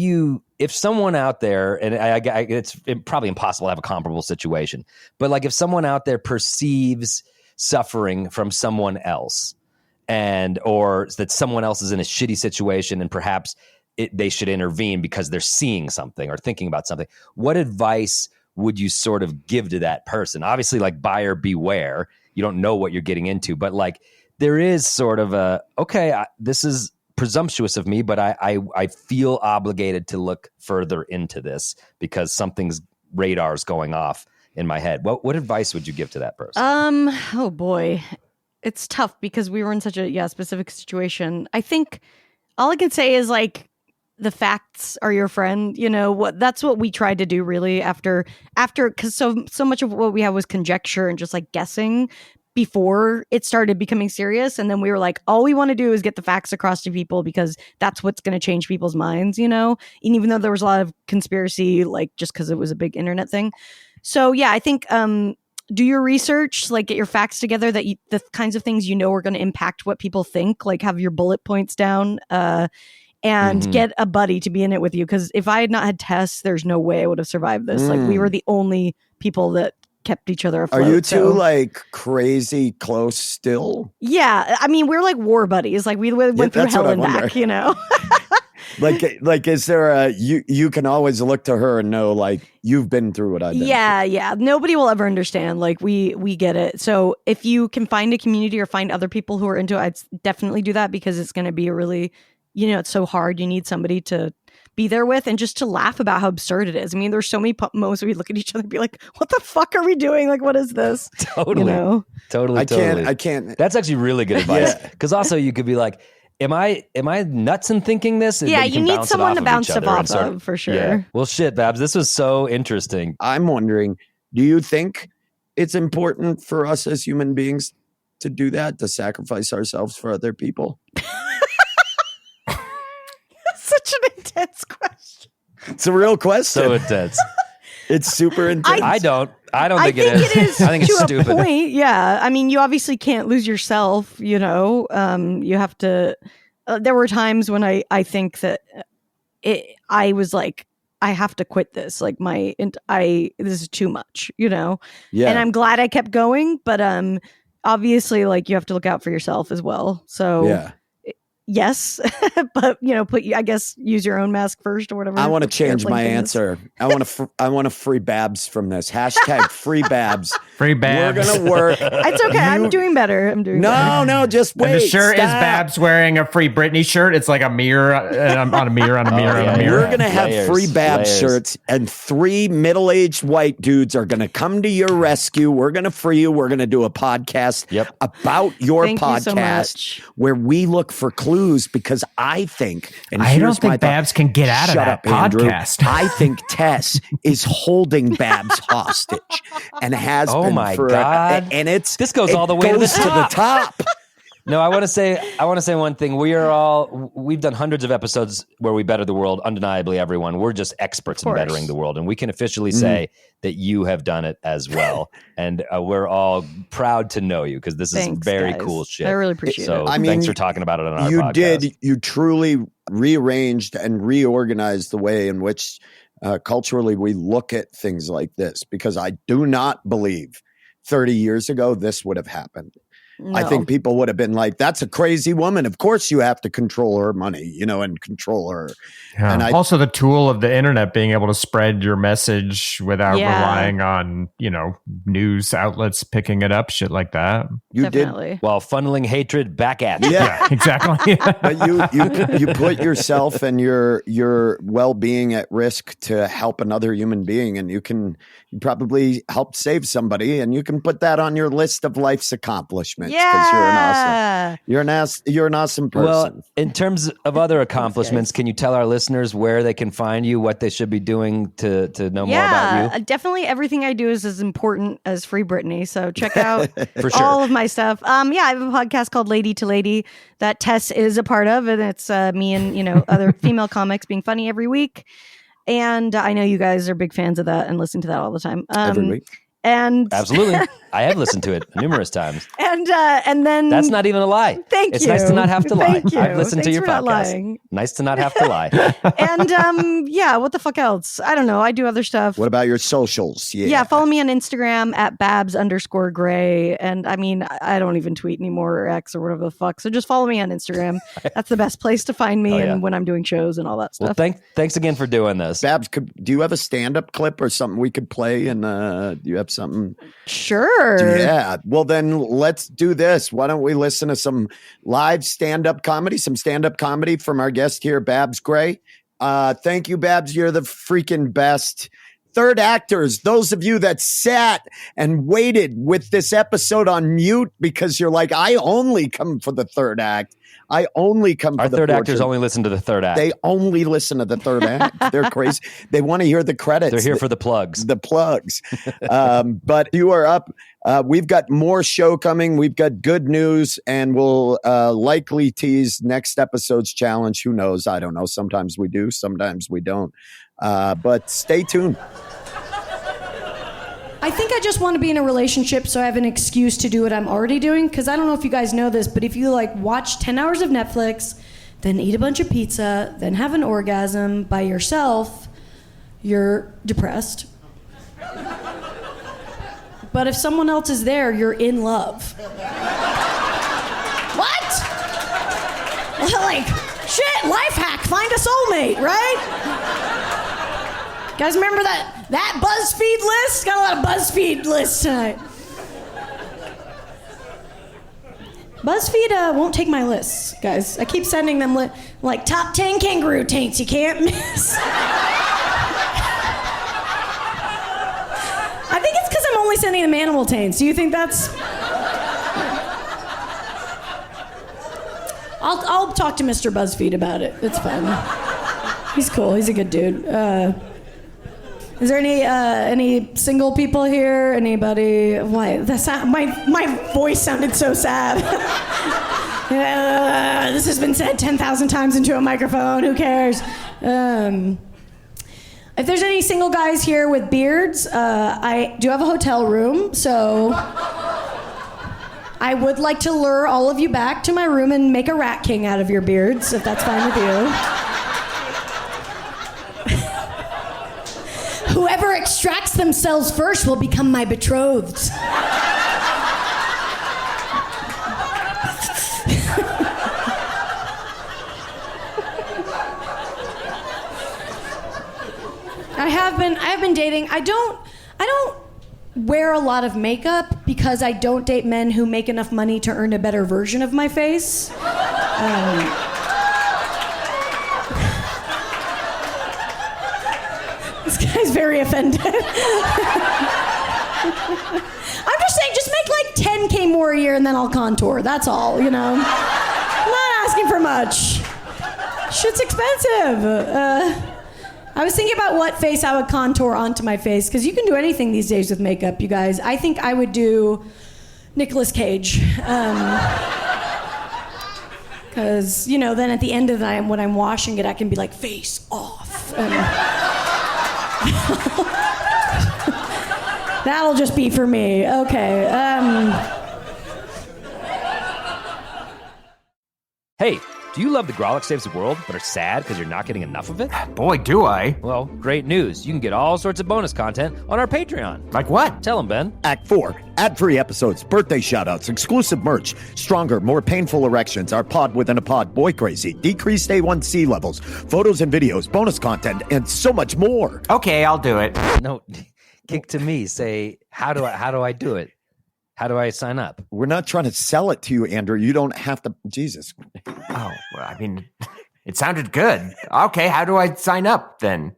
someone out there, and it's probably impossible to have a comparable situation, but like if someone out there perceives suffering from someone else, or that someone else is in a shitty situation, and perhaps they should intervene because they're seeing something or thinking about something, what advice would you sort of give to that person? Obviously, like, buyer beware. You don't know what you're getting into, but like there is sort of this is presumptuous of me, but I feel obligated to look further into this because something's radar's going off in my head. What advice would you give to that person? Oh boy, it's tough because we were in such a specific situation. I think all I can say is, like, the facts are your friend. You know that's what we tried to do really after because so much of what we had was conjecture and just like guessing before it started becoming serious. And then we were like, all we want to do is get the facts across to people because that's what's going to change people's minds, you know? And even though there was a lot of conspiracy, like, just because it was a big internet thing. So yeah, I think do your research, like, get your facts together, that the kinds of things are going to impact what people think, like have your bullet points down, and get a buddy to be in it with you. Because if I had not had Tess, there's no way I would have survived this. Like, we were the only people that kept each other afloat. Are you two like crazy close still? Yeah, I mean, we're like war buddies. Like, we went through hell and back, you know. like is there you can always look to her and know, like, you've been through what I've been through. Yeah. Nobody will ever understand. Like, we get it. So if you can find a community or find other people who are into it, I'd definitely do that, because it's going to be a really, it's so hard. You need somebody to be there with and just to laugh about how absurd it is. I mean, there's so many moments where we look at each other and be like, what the fuck are we doing? Like, what is this? Totally. Totally. I can't. That's actually really good advice. Because also you could be like, am I nuts in thinking this? Yeah, you need someone to bounce it off of, for sure. Yeah. Well, shit, Babs, this was so interesting. I'm wondering, do you think it's important for us as human beings to do that, to sacrifice ourselves for other people? Such an intense question. It's a real question. So intense. It's super intense. I don't think it is. I think it's to stupid. A point, yeah. I mean, you obviously can't lose yourself, you have to, there were times when I think that I was like, I have to quit this. Like, this is too much, Yeah. And I'm glad I kept going, but obviously, like, you have to look out for yourself as well. So yeah. Yes, but I guess use your own mask first or whatever. I want to change airplane my thing is. answer. I want to free Babs from this. Hashtag free Babs. Free Babs. We're gonna work. It's okay. I'm doing better. No, just wait. And the shirt is stop. Babs wearing a free Britney shirt. It's like a mirror on a mirror on a mirror on a mirror. We're gonna have free Babs shirts, and 3 middle-aged white dudes are gonna come to your rescue. We're gonna free you. We're gonna do a podcast about your Thank you so podcast where we look for clues, because I think, and I don't here's my think Babs can get out of Shut that up, Andrew. podcast. I think Tess is holding Babs hostage and has been my for God. and This goes all the way to the top. No, I want to say one thing. We've done hundreds of episodes where we better the world. Undeniably, everyone. We're just experts in bettering the world, and we can officially say that you have done it as well. And we're all proud to know you, because this is very cool shit. I really appreciate it. So thanks for talking about it on our podcast. You truly rearranged and reorganized the way in which culturally we look at things like this, because I do not believe 30 years ago this would have happened. No. I think people would have been like, that's a crazy woman. Of course you have to control her money, and control her. Yeah. And also the tool of the internet, being able to spread your message without relying on, news outlets picking it up, shit like that. You Definitely. did while funneling hatred back at you. Yeah, exactly. But you put yourself and your well-being at risk to help another human being, and you probably help save somebody, and you can put that on your list of life's accomplishments. Yeah, you're an awesome person. Well, in terms of other accomplishments, can you tell our listeners where they can find you, what they should be doing to know more about you? Definitely everything I do is as important as Free Britney. So check out For sure. all of my stuff. I have a podcast called Lady to Lady that Tess is a part of, and it's me and other female comics being funny every week. And I know you guys are big fans of that and listen to that all the time. Every week. And Absolutely. I have listened to it numerous times. And then That's not even a lie. Thank It's you. nice to not have to lie. Thank you. I've listened to Thanks your for not podcast. lying. Nice to not have to lie. And what the fuck else? I don't know. I do other stuff. What about your socials? Yeah, follow me on Instagram at Babs_Gray. And I don't even tweet anymore, or X or whatever the fuck. So just follow me on Instagram. That's the best place to find me and when I'm doing shows and all that stuff. Well, thanks again for doing this. Babs, do you have a stand-up clip or something we could play? And do you have something? Sure. Yeah. Well, then let's do this. Why don't we listen to some live stand-up comedy, from our guest here, Babs Gray. Thank you, Babs. You're the freaking best. Third actors, those of you that sat and waited with this episode on mute because you're like, I only come for the third act. I only come for Our the third portrait. actors only listen to the third act. They only listen to the third act. They're crazy. They want to hear the credits. They're here for the plugs. The plugs. But you are up. We've got more show coming. We've got good news, and we'll likely tease next episode's challenge. Who knows? I don't know. Sometimes we do. Sometimes we don't. But stay tuned. I think I just want to be in a relationship so I have an excuse to do what I'm already doing. Because I don't know if you guys know this, but if you watch 10 hours of Netflix, then eat a bunch of pizza, then have an orgasm by yourself, you're depressed. But if someone else is there, you're in love. What? Shit, life hack, find a soulmate, right? Guys, remember that BuzzFeed list? Got a lot of BuzzFeed lists tonight. BuzzFeed won't take my lists, guys. I keep sending them top 10 kangaroo taints you can't miss. I think it's because I'm only sending them animal taints. Do you think that's... I'll talk to Mr. BuzzFeed about it. It's fun. He's cool. He's a good dude. Is there any single people here? Anybody? Why? My voice sounded so sad. This has been said 10,000 times into a microphone. Who cares? If there's any single guys here with beards, I do have a hotel room, so I would like to lure all of you back to my room and make a rat king out of your beards, if that's fine with you. Whoever extracts themselves first will become my betrothed. I have been dating. I don't wear a lot of makeup because I don't date men who make enough money to earn a better version of my face. This guy's very offended. I'm just saying, just make like 10K more a year and then I'll contour. That's all, you know. I'm not asking for much. Shit's expensive. I was thinking about what face I would contour onto my face, because you can do anything these days with makeup, you guys. I think I would do Nicolas Cage. Because, you know, then at the end of the night, when I'm washing it, I can be like, face off. That'll just be for me. Okay. Hey, do you love The Grolic Saves the World, but are sad because you're not getting enough of it? Boy, do I. Well, great news. You can get all sorts of bonus content on our Patreon. Like what? Tell them, Ben. Act 4, ad-free episodes, birthday shoutouts, exclusive merch, stronger, more painful erections, our pod within a pod, boy crazy, decreased A1C levels, photos and videos, bonus content, and so much more. Okay, I'll do it. No, kick to me. Say, how do I do it? How do I sign up? We're not trying to sell it to you, Andrew. You don't have to. Jesus. Oh, well, I mean, it sounded good. Okay, how do I sign up then?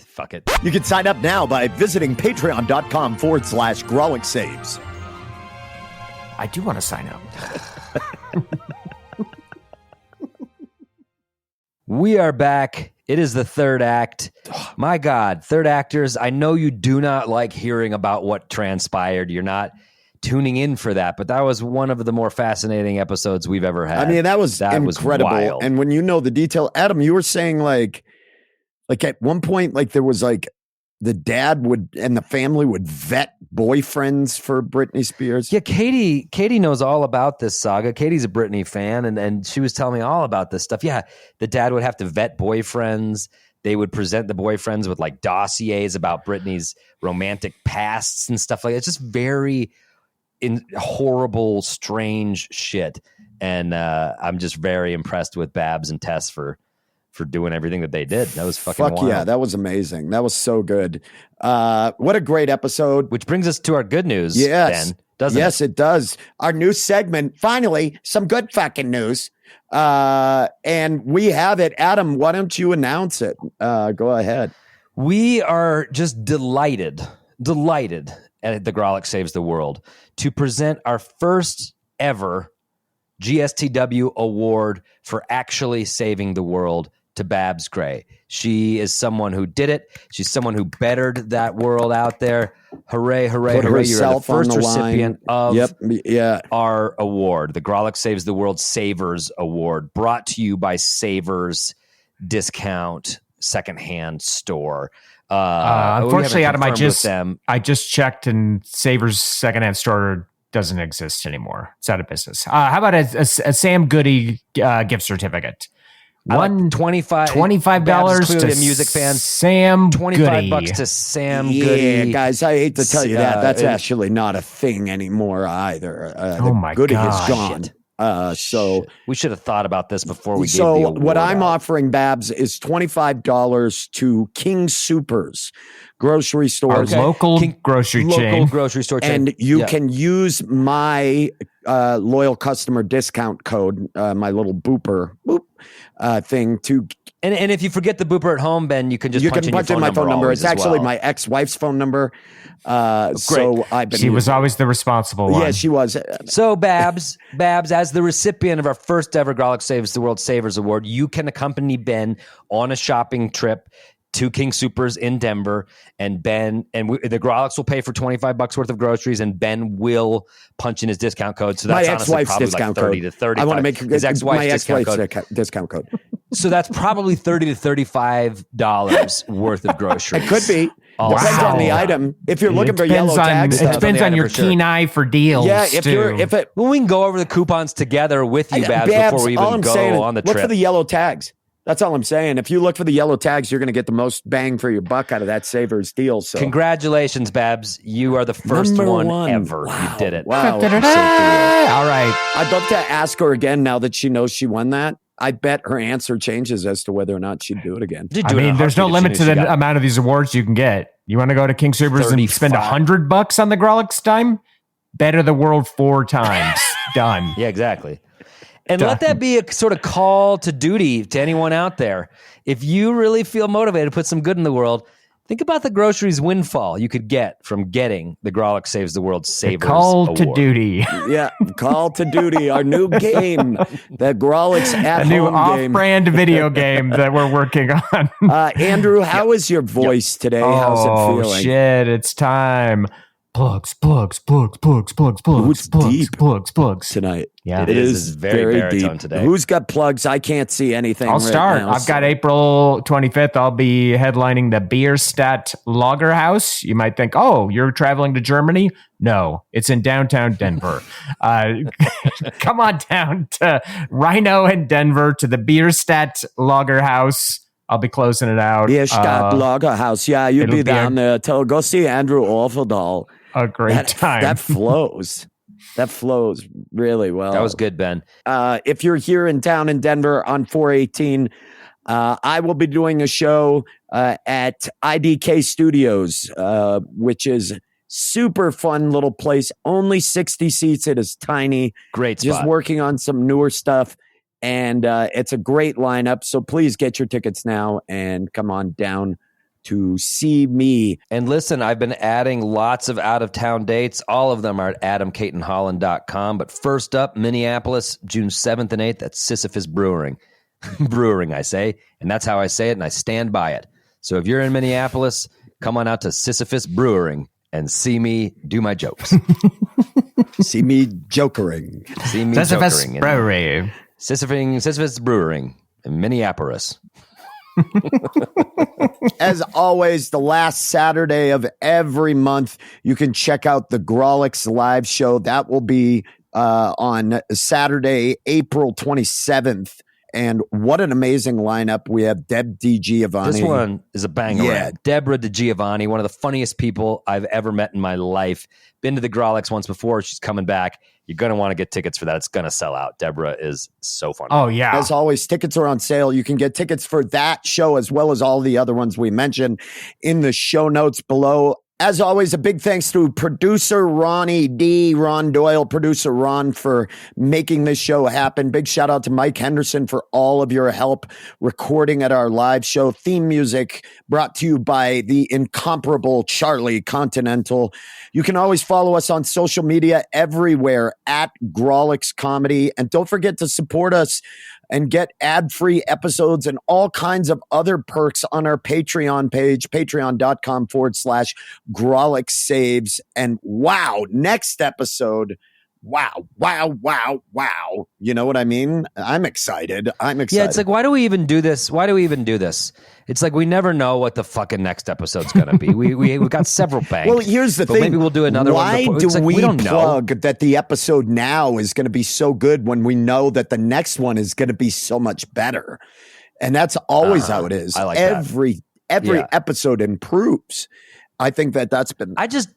Fuck it. You can sign up now by visiting patreon.com/Grolic Saves. I do want to sign up. We are back. It is the third act. My God, third actors, I know you do not like hearing about what transpired. You're not tuning in for that, but that was one of the more fascinating episodes we've ever had. I mean, that was incredible. Wild. And when you know the detail, Adam, you were saying like at one point, like there was like the dad would and the family would vet boyfriends for Britney Spears. Yeah, Katie knows all about this saga. Katie's a Britney fan, and she was telling me all about this stuff. Yeah, the dad would have to vet boyfriends. They would present the boyfriends with like dossiers about Britney's romantic pasts and stuff like that. It's just very horrible, strange shit. And I'm just very impressed with Babs and Tess for doing everything that they did. That was fucking wild. Yeah, that was amazing. That was so good. What a great episode. Which brings us to our good news, yes. Ben, doesn't it? Yes, it does. Our new segment, finally, some good fucking news. And we have it. Adam, why don't you announce it? Go ahead. We are just delighted at The Grolic Saves the World to present our first ever GSTW award for actually saving the world to Babs Gray. She is someone who did it. She's someone who bettered that world out there. Hooray, hooray, Put hooray. You're the herself on first the recipient line. of Yeah. our award, the Grolic Saves the World Savers Award, brought to you by Savers Discount Secondhand Store. Unfortunately, Adam, I just checked, and Savers Secondhand Store doesn't exist anymore. It's out of business. How about a Sam Goody gift certificate? $25 to a music fan. Sam Goody. $25 to Sam Goody. Yeah, guys, I hate to tell you that. That's actually not a thing anymore either. Oh my Goody God. is gone. So we should have thought about this before we gave the So award what I'm out. offering, Babs, is $25 to King Supers grocery store. Local grocery chain. Local grocery store chain. And you can use my loyal customer discount code, my little booper thing to. And if you forget the booper at home, Ben, you can just punch in my phone number. It's actually my my ex-wife's phone number. So I've been. She was always the responsible one. Yeah, she was. So Babs, as the recipient of our first ever Grolic Saves the World Savers Award, you can accompany Ben on a shopping trip to King Supers in Denver, and Ben the Grolics will pay for $25 worth of groceries, and Ben will punch in his discount code. So that's my ex-wife's honestly discount like 30 code. to 35. I want to make his ex-wife's discount code. So that's probably $30 to $35 worth of groceries. It could be. Depends on the item. If you're looking for yellow tags, it depends on your keen eye for deals. Yeah, well, we can go over the coupons together with you, Babs, before we even go on the trip. Look for the yellow tags. That's all I'm saying. If you look for the yellow tags, you're going to get the most bang for your buck out of that Savers deal. So congratulations, Babs. You are the first one ever. Wow. You did it. Wow. All right. I'd love to ask her again now that she knows she won that. I bet her answer changes as to whether or not she'd do it again. I mean, there's no limit to the amount of these awards you can get. You want to go to King Soopers and spend $100 on the Grolix time? Better the world 4 times. Done. Yeah, exactly. And let that be a sort of call to duty to anyone out there. If you really feel motivated to put some good in the world, think about the groceries windfall you could get from getting the Grolix Saves the World Savers Call Award. to duty. Yeah, Call to Duty, our new game, the Grolix at A new home game. off-brand video game that we're working on. Andrew, how is your voice today? How's it feeling? Oh, shit, it's time. Plugs Who's deep plugs. tonight. Yeah, It is very baritone today. Who's got plugs? I can't see anything. I'll right start. now, I've got April 25th. I'll be headlining the Bierstadt Lagerhaus. You might think, oh, you're traveling to Germany? No, it's in downtown Denver. Come on down to Rhino and Denver to the Bierstadt Lagerhaus. I'll be closing it out. Bierstadt Lagerhaus. Yeah, you'll it'll be be down there. Go see Andrew Orfaldahl. A great time. That flows. That flows really well. That was good, Ben. If you're here in town in Denver on 4/18, I will be doing a show at IDK Studios, which is super fun little place. Only 60 seats. It is tiny. Great spot. Just working on some newer stuff. And it's a great lineup. So please get your tickets now and come on down to see me. And listen, I've been adding lots of out-of-town dates. All of them are at adamcatonholland.com. But first up, Minneapolis, June 7th and 8th. That's Sisyphus Brewing. Brewing, I say. And that's how I say it, and I stand by it. So if you're in Minneapolis, come on out to Sisyphus Brewing and see me do my jokes. See me jokering. See me Sisyphus jokering. Brewery. Sisyphus Brewing in Minneapolis. As always, the last Saturday of every month, you can check out the Grolix live show. That will be on Saturday, April 27th. And what an amazing lineup. We have Deb DiGiovanni. This one is a banger. Yeah. Deborah DiGiovanni, one of the funniest people I've ever met in my life. Been to the Grolix once before. She's coming back. You're going to want to get tickets for that. It's going to sell out. Deborah is so funny. Oh, yeah. As always, tickets are on sale. You can get tickets for that show as well as all the other ones we mentioned in the show notes below. As always, a big thanks to producer Ronnie D, Ron Doyle, producer Ron, for making this show happen. Big shout out to Mike Henderson for all of your help recording at our live show. Theme music brought to you by the incomparable Charlie Continental. You can always follow us on social media everywhere at Grolix Comedy. And don't forget to support us and get ad-free episodes and all kinds of other perks on our Patreon page, patreon.com/Grolix Saves. And wow, next episode, wow. You know what I mean? I'm excited. Yeah, it's like, why do we even do this? It's like we never know what the fucking next episode's going to be. We've got several banks. Well, here's the thing. Maybe we'll do another Why one. do we don't plug know that the episode now is going to be so good when we know that the next one is going to be so much better? And that's always how it is. I like every Yeah. episode improves. I think that's been. I just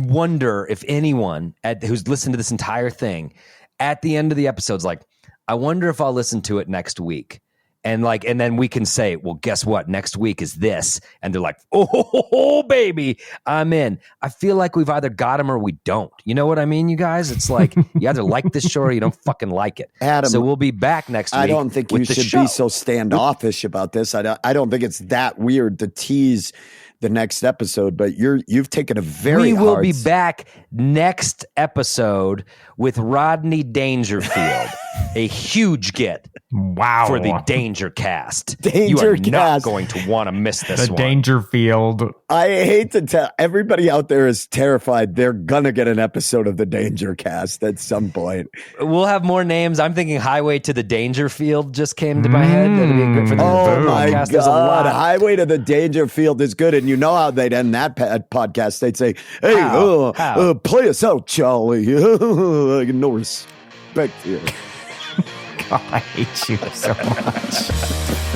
wonder if anyone who's listened to this entire thing at the end of the episode's like, I wonder if I'll listen to it next week. And then we can say, well, guess what? Next week is this. And they're like, oh, baby, I'm in. I feel like we've either got them or we don't. You know what I mean, you guys? It's like you either like this show or you don't fucking like it. Adam, so we'll be back next week. I don't think you should be so standoffish about this. I don't think it's that weird to tease the next episode, but you've taken a very We will hard be back next episode with Rodney Dangerfield, a huge get. Wow. For the Danger Cast. Danger you are Cast. not going to want to miss this The one. Dangerfield. I hate to tell everybody out there is terrified they're gonna get an episode of the Danger Cast at some point. We'll have more names. I'm thinking Highway to the Dangerfield just came to my head. That'd be good for the Oh my podcast. There's a God! lot. Highway to the Dangerfield is good, and you know how they'd end that podcast? They'd say, "Hey, How? play us out, Charlie. No respect here." God, I hate you so much.